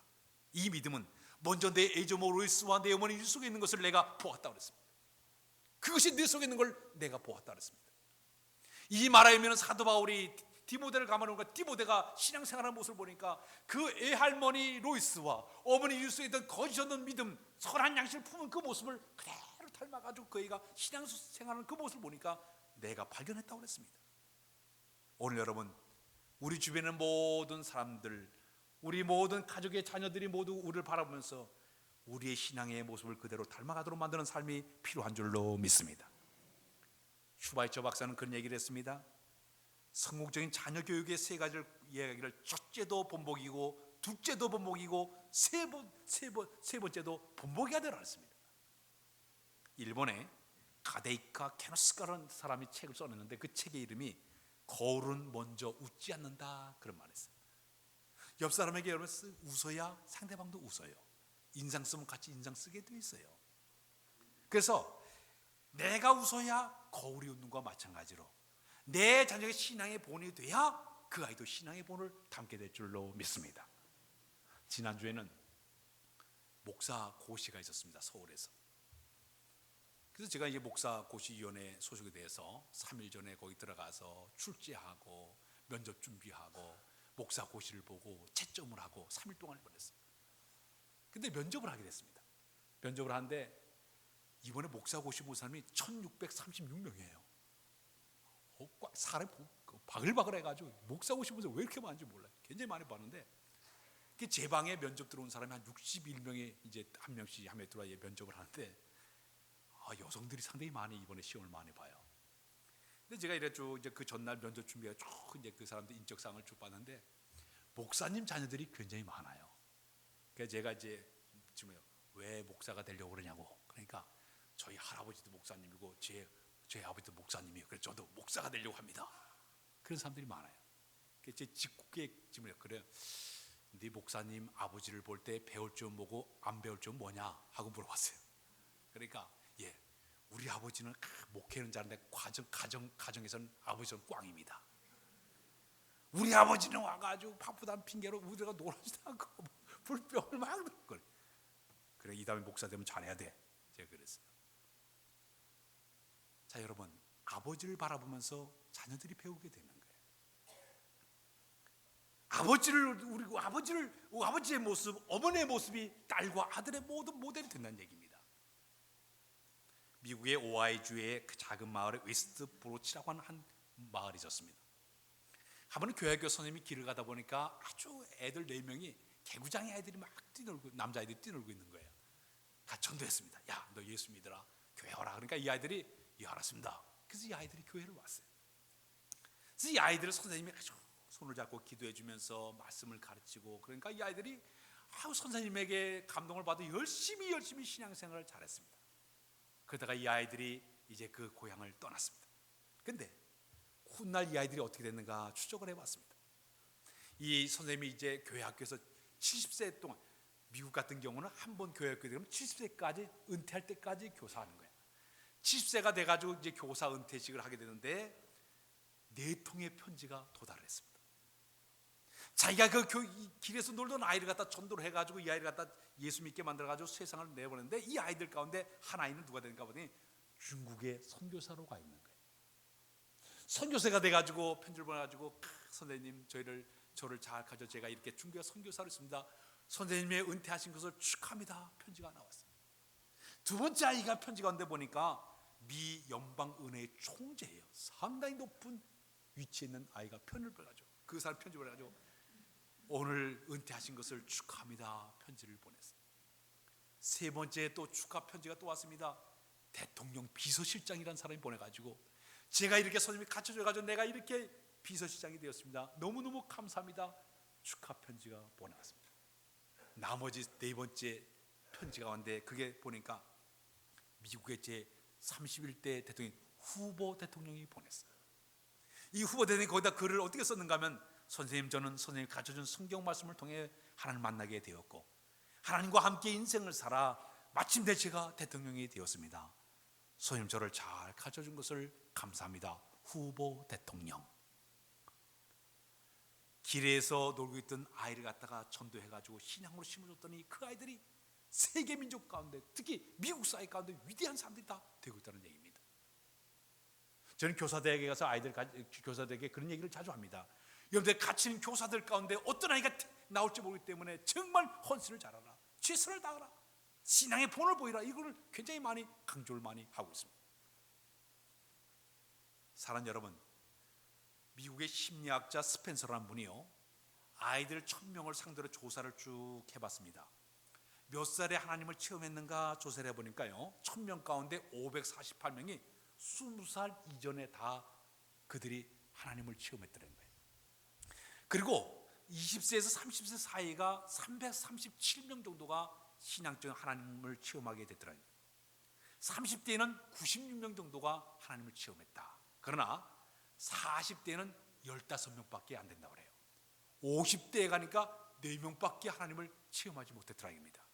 이 믿음은 먼저 내 애조모 로이스와 내 어머니 유 속에 있는 것을 내가 보았다 그랬습니다. 그것이 내 속에 있는 걸 내가 보았다 그랬습니다. 이 말하면 사도 바울이 디모데를 감아놓으니까 디모데가 신앙생활하는 모습을 보니까 그 애할머니 로이스와 어머니 유 속에 있던 거짓 없는 믿음, 선한 양심을 품은 그 모습을 그대로 닮아가지고 그 애가 신앙생활하는 그 모습을 보니까 내가 발견했다고 그랬습니다. 오늘 여러분 우리 주변의 모든 사람들, 우리 모든 가족의 자녀들이 모두 우리를 바라보면서 우리의 신앙의 모습을 그대로 닮아가도록 만드는 삶이 필요한 줄로 믿습니다. 슈바이처 박사는 그런 얘기를 했습니다. 성공적인 자녀 교육의 세 가지를 이야기를 첫째도 본보기고 둘째도 본보기고 세 번째도 본보기가 되라 했습니다. 일본의 가데이카 케노스카라는 사람이 책을 써냈는데 그 책의 이름이 거울은 먼저 웃지 않는다 그런 말을 했어요. 옆 사람에게 여러분 웃어야 상대방도 웃어요. 인상 쓰면 같이 인상 쓰게 돼 있어요. 그래서 내가 웃어야 거울이 웃는 것과 마찬가지로 내 자녀의 신앙의 본이 돼야 그 아이도 신앙의 본을 담게 될 줄로 믿습니다. 지난주에는 목사 고시가 있었습니다. 서울에서. 그래서 제가 이제 목사 고시위원회 소속이 돼서 3일 전에 거기 들어가서 출제하고 면접 준비하고 목사 고시를 보고 채점을 하고 3일 동안을 보냈어요. 근데 면접을 하게 됐습니다. 면접을 하는데 이번에 목사 고시 본 사람이 1636명이에요. 사람이 바글바글 해가지고 목사 고시 본 사람이 왜 이렇게 많은지 몰라요. 굉장히 많이 봤는데 제 방에 면접 들어온 사람이 한 61명이 이제 한 명씩 한 명 들어와 면접을 하는데 여성들이 상당히 많이 이번에 시험을 많이 봐요. 근데 제가 이랬죠. 이제 그 전날 면접 준비해 쭉 이제 그 사람들 인적사항을 쭉 봤는데 목사님 자녀들이 굉장히 많아요. 그래서 제가 이제 지금 왜 목사가 되려고 그러냐고. 그러니까 저희 할아버지도 목사님이고 제 아버지도 목사님이에요. 그래서 저도 목사가 되려고 합니다. 그런 사람들이 많아요. 그래서 제 직국계 질문이에요. 그래요. 네 목사님 아버지를 볼 때 배울 점 뭐고 안 배울 점 뭐냐 하고 물어봤어요. 그러니까 우리 아버지는 목회는 잘하는데 가정에서는 아버지는 꽝입니다. 우리 아버지는 와가지고 바쁘다는 핑계로 우리가 놀아주지도 않고 불평을 막 하는 거예요. 그래 이 다음에 목사 되면 잘해야 돼. 제가 그랬어요. 자 여러분 아버지를 바라보면서 자녀들이 배우게 되는 거예요. 아버지의 모습, 어머니의 모습이 딸과 아들의 모든 모델이 된다는 얘기입니다. 미국의 오하이주의 그 작은 마을에 웨스트 브로치라고 하는 한 마을이 있었습니다. 한 번은 교회학교 선생님이 길을 가다 보니까 아주 애들 4명이 개구장의 아이들이 막 뛰놀고 남자아이들이 뛰놀고 있는 거예요. 같이 전도했습니다. 야, 너 예수 믿어라. 교회 와라. 그러니까 이 아이들이 알았습니다. 그래서 이 아이들이 교회를 왔어요. 그래서 이 아이들을 선생님이 아주 손을 잡고 기도해 주면서 말씀을 가르치고 그러니까 이 아이들이 선생님에게 감동을 받아 열심히 신앙생활을 잘했습니다. 그러다가 이 아이들이 이제 그 고향을 떠났습니다. 근데 훗날 이 아이들이 어떻게 됐는가 추적을 해봤습니다. 이 선생님이 이제 교회 학교에서 70세 동안 미국 같은 경우는 한 번 교회 학교에 되면 70세까지 은퇴할 때까지 교사하는 거예요. 70세가 돼가지고 이제 교사 은퇴식을 하게 되는데 4통의 편지가 도달을 했습니다. 자기가 그 길에서 놀던 아이를 갖다 전도를 해가지고 이 아이를 갖다 예수 믿게 만들어가지고 세상을 내보냈는데 이 아이들 가운데 한 아이는 누가 되는가 보니 중국의 선교사로 가 있는 거예요. 선교사가 돼가지고 편지를 보내가지고 선생님 저를 잘 가져 제가 이렇게 중국의 선교사로 있습니다. 선생님의 은퇴하신 것을 축하합니다. 편지가 나왔어요. 두 번째 아이가 편지 가운데 보니까 미 연방은행의 총재예요. 상당히 높은 위치에 있는 아이가 편지를 보내가지고 그 사람 편지 보내가지고 오늘 은퇴하신 것을 축하합니다. 편지를 보냈어요. 세 번째 또 축하 편지가 또 왔습니다. 대통령 비서실장이라는 사람이 보내가지고 제가 이렇게 선생님이 갖춰줘가지고 내가 이렇게 비서실장이 되었습니다. 너무너무 감사합니다. 축하 편지가 보내왔습니다. 나머지 네 번째 편지가 왔는데 그게 보니까 미국의 제 31대 대통령 후보 대통령이 보냈어요. 이 후보 대통령이 거기다 글을 어떻게 썼는가 하면 선생님, 저는 선생님이 가르쳐준 성경 말씀을 통해 하나님을 만나게 되었고 하나님과 함께 인생을 살아 마침내 제가 대통령이 되었습니다. 선생님, 저를 잘 가르쳐준 것을 감사합니다. 후보 대통령. 길에서 놀고 있던 아이를 갖다가 전도해가지고 신앙으로 심어줬더니 그 아이들이 세계 민족 가운데, 특히 미국 사회 가운데 위대한 사람들이 다 되고 있다는 얘기입니다. 저는 교사대학에 가서 교사대학에 그런 얘기를 자주 합니다. 여러분들 갇힌 교사들 가운데 어떤 아이가 나올지 모르기 때문에 정말 헌신을 잘하라, 최선을 다하라, 신앙의 본을 보이라, 이걸 굉장히 많이 강조를 많이 하고 있습니다. 사랑하는 여러분, 미국의 심리학자 스펜서라는 분이요, 아이들 1000명을 상대로 조사를 쭉 해봤습니다. 몇 살에 하나님을 체험했는가 조사를 해보니까요, 1000명 가운데 548명이 20살 이전에 다 그들이 하나님을 체험했다는 거예요. 그리고 20세에서 30세 사이가 337명 정도가 신앙적인 하나님을 체험하게 됐더라고요. 30대에는 96명 정도가 하나님을 체험했다. 그러나 40대에는 15명밖에 안 된다고 그래요. 50대에 가니까 4명밖에 하나님을 체험하지 못했더라는 겁니다.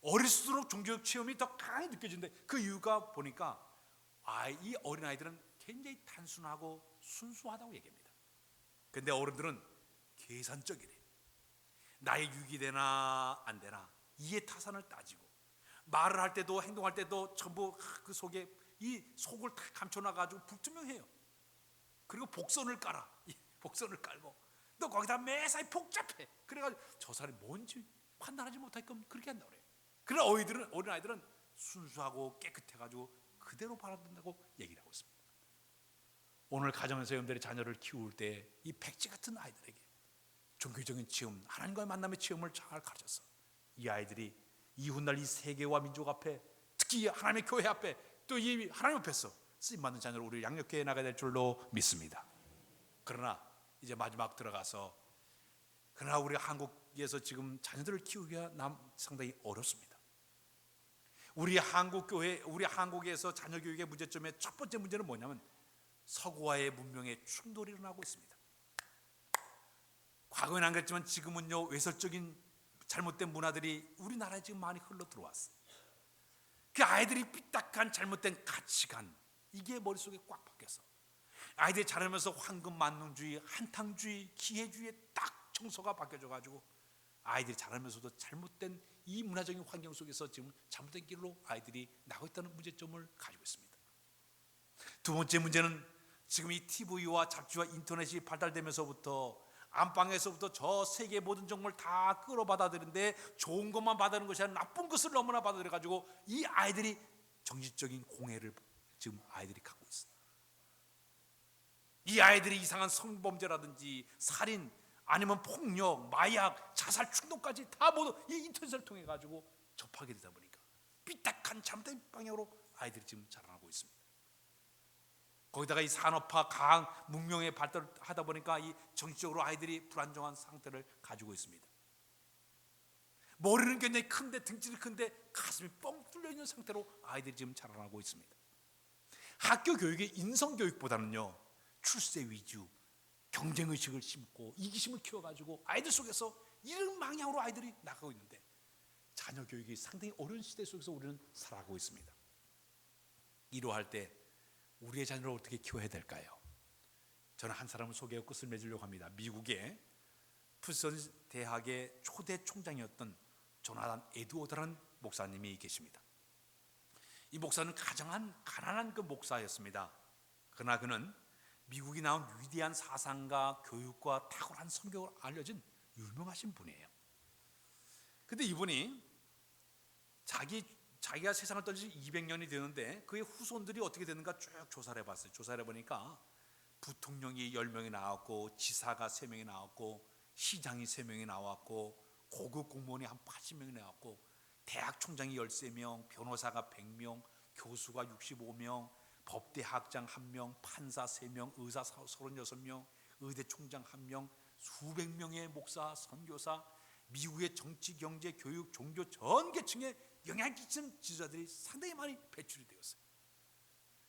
어릴수록 종교적 체험이 더 강하게 느껴지는데 그 이유가 보니까 이 어린아이들은 굉장히 단순하고 순수하다고 얘기합니다. 근데 어른들은 계산적이래. 나의 유익이 되나 안 되나, 이해 타산을 따지고 말을 할 때도 행동할 때도 전부 그 속에 이 속을 다 감춰놔가지고 불투명해요. 그리고 복선을 깔아. 복선을 깔고 또 거기다 매사에 복잡해. 그래가지고 저 사람이 뭔지 판단하지 못하게끔 그렇게 한다고 그래요. 그러나 어린아이들은 순수하고 깨끗해가지고 그대로 바라본다고 얘기를 하고 있습니다. 오늘 가정에서 여러분들의 자녀를 키울 때 이 백지 같은 아이들에게 종교적인 체험, 하나님과의 만남의 체험을 잘 가르쳐서 이 아이들이 이훗날 이 세계와 민족 앞에, 특히 하나님의 교회 앞에, 또 이 하나님 앞에서 쓰임받는 자녀를 우리 양육해 나가야 될 줄로 믿습니다. 그러나 이제 마지막 들어가서, 그러나 우리 한국에서 지금 자녀들을 키우기가 상당히 어렵습니다. 우리 한국교회, 우리 한국에서 자녀 교육의 문제점의 첫 번째 문제는 뭐냐면 서구와의 문명의 충돌이 일어나고 있습니다. 과거에는 안 그랬지만 지금은요, 외설적인 잘못된 문화들이 우리나라에 지금 많이 흘러 들어왔어요. 그 아이들이 삐딱한 잘못된 가치관, 이게 머릿속에 꽉 박혀서 아이들이 자라면서 황금 만능주의, 한탕주의, 기회주의에 딱 정서가 바뀌어져가지고 아이들이 자라면서도 잘못된 이 문화적인 환경 속에서 지금 잘못된 길로 아이들이 나고 있다는 문제점을 가지고 있습니다. 두 번째 문제는 지금 이 TV와 잡지와 인터넷이 발달되면서부터 안방에서부터 저 세계 모든 정보를 다 끌어받아들이는데 좋은 것만 받아들이는 것이 아니라 나쁜 것을 너무나 받아들여가지고 이 아이들이 정신적인 공해를 지금 아이들이 갖고 있어요. 이 아이들이 이상한 성범죄라든지 살인, 아니면 폭력, 마약, 자살, 충동까지 다 모두 이 인터넷을 통해 가지고 접하게 되다 보니까 삐딱한 잘못된 방향으로 아이들이 지금 자라나고 있습니다. 거기다가 이 산업화, 강한 문명에 발달하다 보니까 이 정신적으로 아이들이 불안정한 상태를 가지고 있습니다. 머리는 굉장히 큰데, 등치는 큰데 가슴이 뻥 뚫려 있는 상태로 아이들이 지금 자라나고 있습니다. 학교 교육의 인성 교육보다는요, 출세 위주, 경쟁의식을 심고 이기심을 키워가지고 아이들 속에서 이런 방향으로 아이들이 나가고 있는데 자녀 교육이 상당히 어려운 시대 속에서 우리는 살아가고 있습니다. 이러할 때 우리의 자녀를 어떻게 키워야 될까요? 저는 한 사람을 소개하고 끝을 맺으려고 합니다. 미국의 푸슨 대학의 초대 총장이었던 조나단 에드워드라는 목사님이 계십니다. 이 목사는 가장 가난한 그 목사였습니다. 그러나 그는 미국이 나온 위대한 사상가, 교육과 탁월한 성격으로 알려진 유명하신 분이에요. 근데 이분이 자기가 세상을 떠난 지 200년이 되는데 그의 후손들이 어떻게 되는가 쭉 조사를 해봤어요. 조사를 해보니까 부통령이 10명이 나왔고, 지사가 3명이 나왔고, 시장이 3명이 나왔고, 고급 공무원이 한 80명이 나왔고, 대학 총장이 13명, 변호사가 100명, 교수가 65명, 법대 학장 1명, 판사 3명, 의사 36명, 의대 총장 1명, 수백 명의 목사, 선교사, 미국의 정치, 경제, 교육, 종교 전 계층에 영향 끼치는 지도자들이 상당히 많이 배출이 되었어요.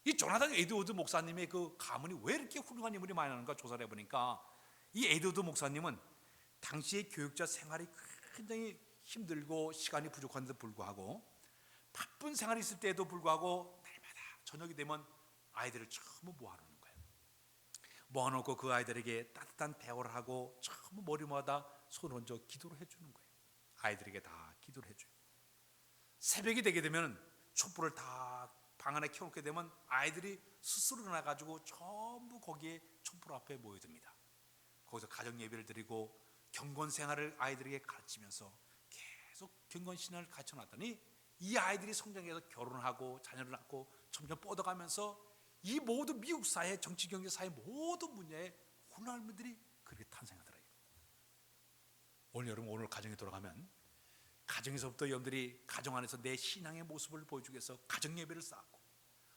이 조나단 에드워드 목사님의 그 가문이 왜 이렇게 훌륭한 인물이 많이 나는가 조사를 해보니까, 이 에드워드 목사님은 당시의 교육자 생활이 굉장히 힘들고 시간이 부족한데도 불구하고, 바쁜 생활이 있을 때에도 불구하고 날마다 저녁이 되면 아이들을 전부 모아놓는 거예요. 모아놓고 그 아이들에게 따뜻한 대화를 하고 전부 머리마다 손을 얹어 기도를 해주는 거예요. 아이들에게 다 기도를 해줘요. 새벽이 되게 되면 촛불을 다 방 안에 켜놓게 되면 아이들이 스스로 일어나가지고 전부 거기에 촛불 앞에 모여듭니다. 거기서 가정 예배를 드리고 경건 생활을 아이들에게 가르치면서 계속 경건 신앙을 가르쳐놨더니, 이 아이들이 성장해서 결혼하고 자녀를 낳고 점점 뻗어가면서 이 모든 미국 사회, 정치, 경제, 사회 모든 분야에 훌륭한 분들이 그렇게 탄생하더라고요. 오늘 가정에 돌아가면 가정에서부터 여러분들이 가정 안에서 내 신앙의 모습을 보여주기 위해서 가정 예배를 쌓고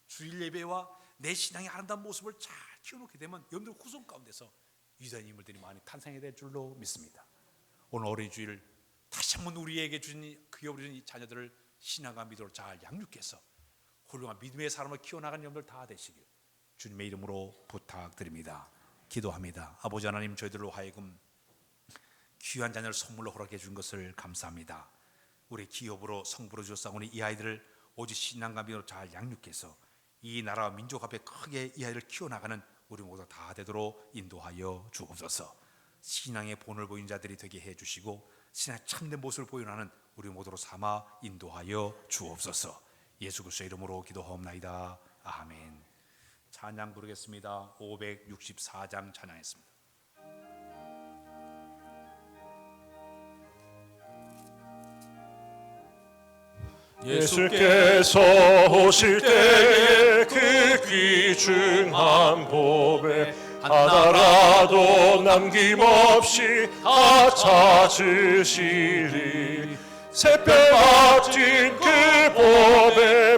주일 예배와 내 신앙의 아름다운 모습을 잘 키워놓게 되면 여러분들 후손 가운데서 위대한 인물들이 많이 탄생해야 될 줄로 믿습니다. 오늘 어린이 주일 다시 한번 우리에게 주신 그여우리 이 자녀들을 신앙과 믿음으로 잘 양육해서 훌륭한 믿음의 사람을 키워나가는 여러분들 다 되시길 주님의 이름으로 부탁드립니다. 기도합니다. 아버지 하나님, 저희들로 하여금 귀한 자녀를 선물로 허락해 준 것을 감사합니다. 우리 기업으로 성부로 주셨사오니 이 아이들을 오직 신앙과 믿음으로 잘 양육해서 이 나라와 민족 앞에 크게 이 아이를 키워나가는 우리 모두 다 되도록 인도하여 주옵소서. 신앙의 본을 보인 자들이 되게 해주시고 신앙의 참된 모습을 보여나는 우리 모두로 삼아 인도하여 주옵소서. 예수 그리스도의 이름으로 기도하옵나이다. 아멘. 찬양 부르겠습니다. 564장 찬양했습니다. 예수께서 오실 때에 그 귀중한 법에 하나라도 남김없이 다 찾으시리. 새별 값진 그 법에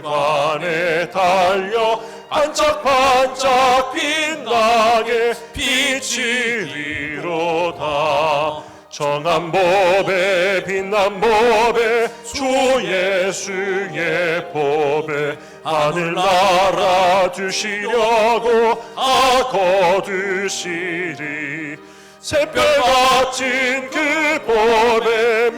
멸류관에 달려 반짝반짝 빛나게 비치리로다. 정한 법에 빛난 법에 주 예수의 법에 하늘나라 두시려고 거두시리. 새별 값진 그 법에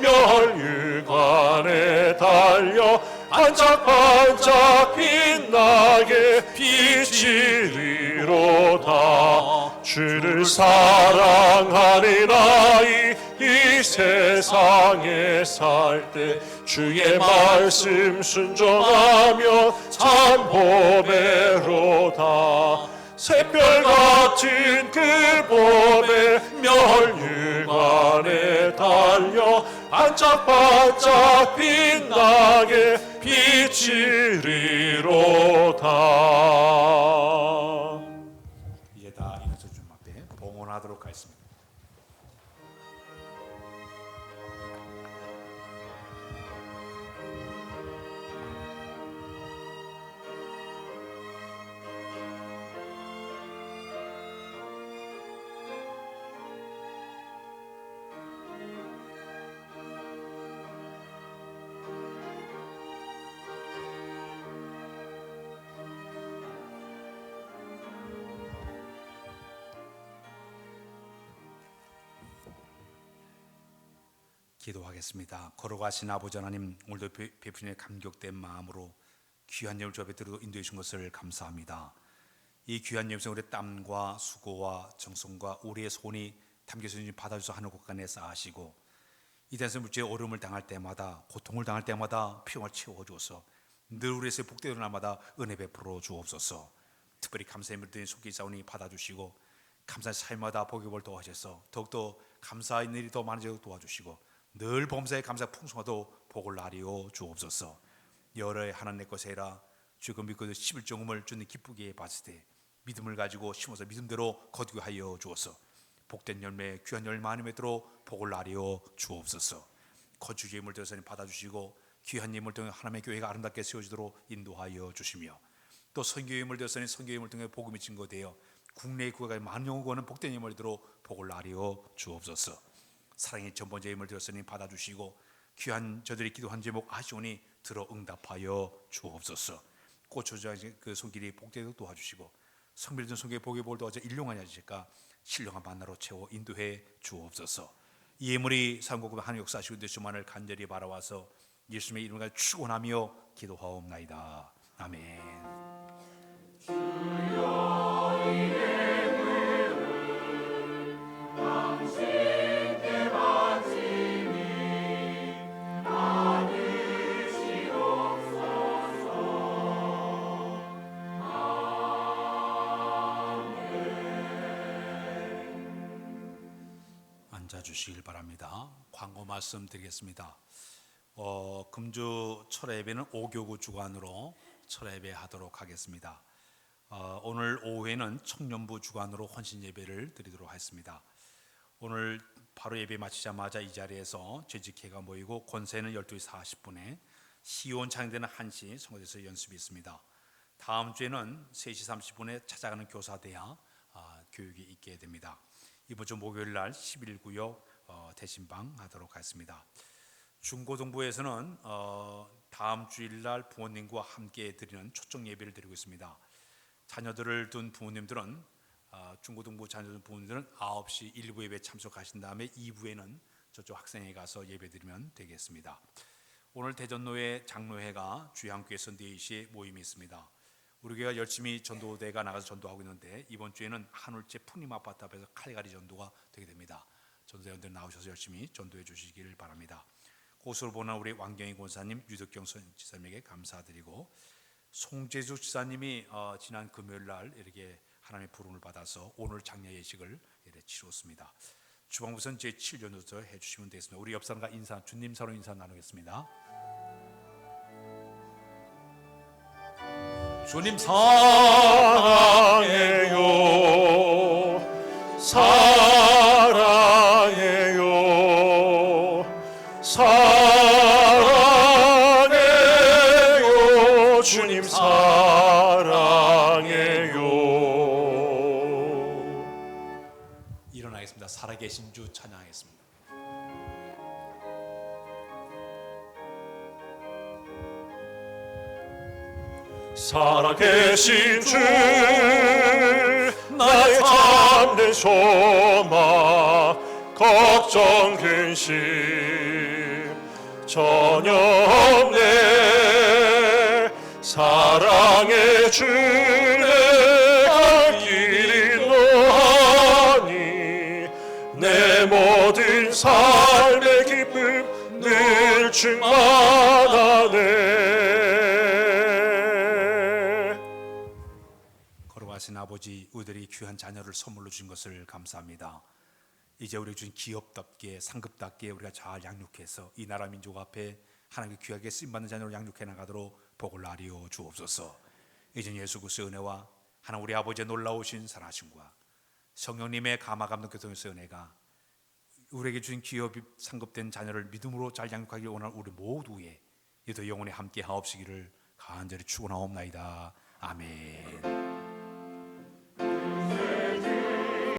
멸류관에 달려 반짝반짝 빛나게 비치리로다. 주를 사랑하는 아이 이 세상에 살 때 주의 말씀 순종하며 참 보배로다. 새별 같은 그 법에 멸류관에 달려 반짝반짝 빛나게 비치리로다. 이제 다 인해서 주님 앞에 봉헌하도록 하겠습니다. 기도하겠습니다. 걸어가신 아버지 하나님, 오늘도 베푸신의 감격된 마음으로 귀한 예물 주 앞에 들어 인도해 주신 것을 감사합니다. 이 귀한 예물은 우리의 땀과 수고와 정성과 우리의 손이 담겨서 받아주셔서 하늘 곳간에 쌓으시고 이 땅에서 물질의 어려움을 당할 때마다, 고통을 당할 때마다 평을 채워주어서 늘 우리에서 복되는 날마다 은혜 베풀어 주옵소서. 특별히 감사의 물들이 속에 있사오니 받아주시고 감사의 삶마다 복을 더하셔서 더욱더 감사의 일이 더 많아지도록 도와주시고 늘 범사에 감사 풍성하도 복을 나리어 주옵소서. 여러의 하나님 내 것에 해라. 주가 믿고 11종음을 주님 기쁘게 봤을 때 믿음을 가지고 심어서 믿음대로 거두게 하여 주옵소서. 복된 열매 귀한 열매 많이 맺도록 복을 나리어 주옵소서. 거주 예물 드렸으니 받아주시고 귀한 예물 통해 하나님의 교회가 아름답게 세워지도록 인도하여 주시며 또 선교 예물 드렸으니 선교 예물 통해 복음이 증거되어 국내의 교회가 많은 영혼을 복된 예물들로 복을 나려 주옵소서. 사랑의 첫 번째 예물 드렸으니 받아주시고 귀한 저들이 기도한 제목 아시오니 들어 응답하여 주옵소서. 꽃초자 그 손길이 복되도록 도와주시고 성밀된 손길의 복의 복을 도와줘 일용하냐 주실까 신령한 만나로 채워 인도해 주옵소서. 이 예물이 산고급 하나님 역사하시고 되시만을 간절히 바라와서 예수님의 이름으로 축원하며 기도하옵나이다. 아멘. 앉아주시길 바랍니다. 광고 말씀 드리겠습니다. 금주 철야예배는 5교구 주관으로 철야예배 하도록 하겠습니다. 오늘 오후에는 청년부 주관으로 헌신예배를 드리도록 하겠습니다. 오늘 바로 예배 마치자마자 이 자리에서 재직회가 모이고 권세는 12시 40분에 시온 창대는 1시 성도에서 연습이 있습니다. 다음 주에는 3시 30분에 찾아가는 교사대학 교육이 있게 됩니다. 이번 주 목요일 날 11구역 대신방 하도록 하겠습니다. 중고등부에서는 다음 주일 날 부모님과 함께 드리는 초청 예배를 드리고 있습니다. 자녀들을 둔 부모님들은 중고등부 자녀들 부모님들은 9시 1부 예배 참석하신 다음에 2부에는 저쪽 학생회 가서 예배 드리면 되겠습니다. 오늘 대전노회 장로회가 주양교회에서 4시에 모임이 있습니다. 우리 교회가 열심히 전도대가 나가서 전도하고 있는데 이번 주에는 한울제 푸님 아파트 앞에서 칼갈이 전도가 되게 됩니다. 전도대원들 나오셔서 열심히 전도해 주시기를 바랍니다. 고수를 보는 우리 왕경희 권사님, 유덕경 지사님에게 감사드리고 송재수 지사님이 지난 금요일 날 이렇게 하나님의 부름을 받아서 오늘 장례 예식을 치렀습니다. 주방부선 제7전도서 해주시면 되겠습니다. 우리 옆 사람과 인사, 주님 서로 인사 나누겠습니다. 주님 사랑해요 사랑해요 사랑해요 주님 사랑해요. 일어나겠습니다. 살아계신 주 찬양하겠습니다. 살아계신 주 나의 참된 소망 걱정 근심 전혀 없네. 사랑의 주 내가 길 인도하니 내 모든 삶의 기쁨 늘 충만하네. 하신 아버지, 우리들이 귀한 자녀를 선물로 주신 것을 감사합니다. 이제 우리 주신 기업답게 상급답게 우리가 잘 양육해서 이 나라 민족 앞에 하나님께 귀하게 쓰임받는 자녀로 양육해 나가도록 복을 나리어 주옵소서. 이제 예수 그리스도의 은혜와 하나님 우리 아버지의 놀라우신 사랑하심과 성령님의 감화감동 교통의 은혜가 우리에게 주신 기업이 상급된 자녀를 믿음으로 잘 양육하기를 원하는 우리 모두의 이도 영원히 함께 하옵시기를 간절히 축원하옵나이다. 아멘.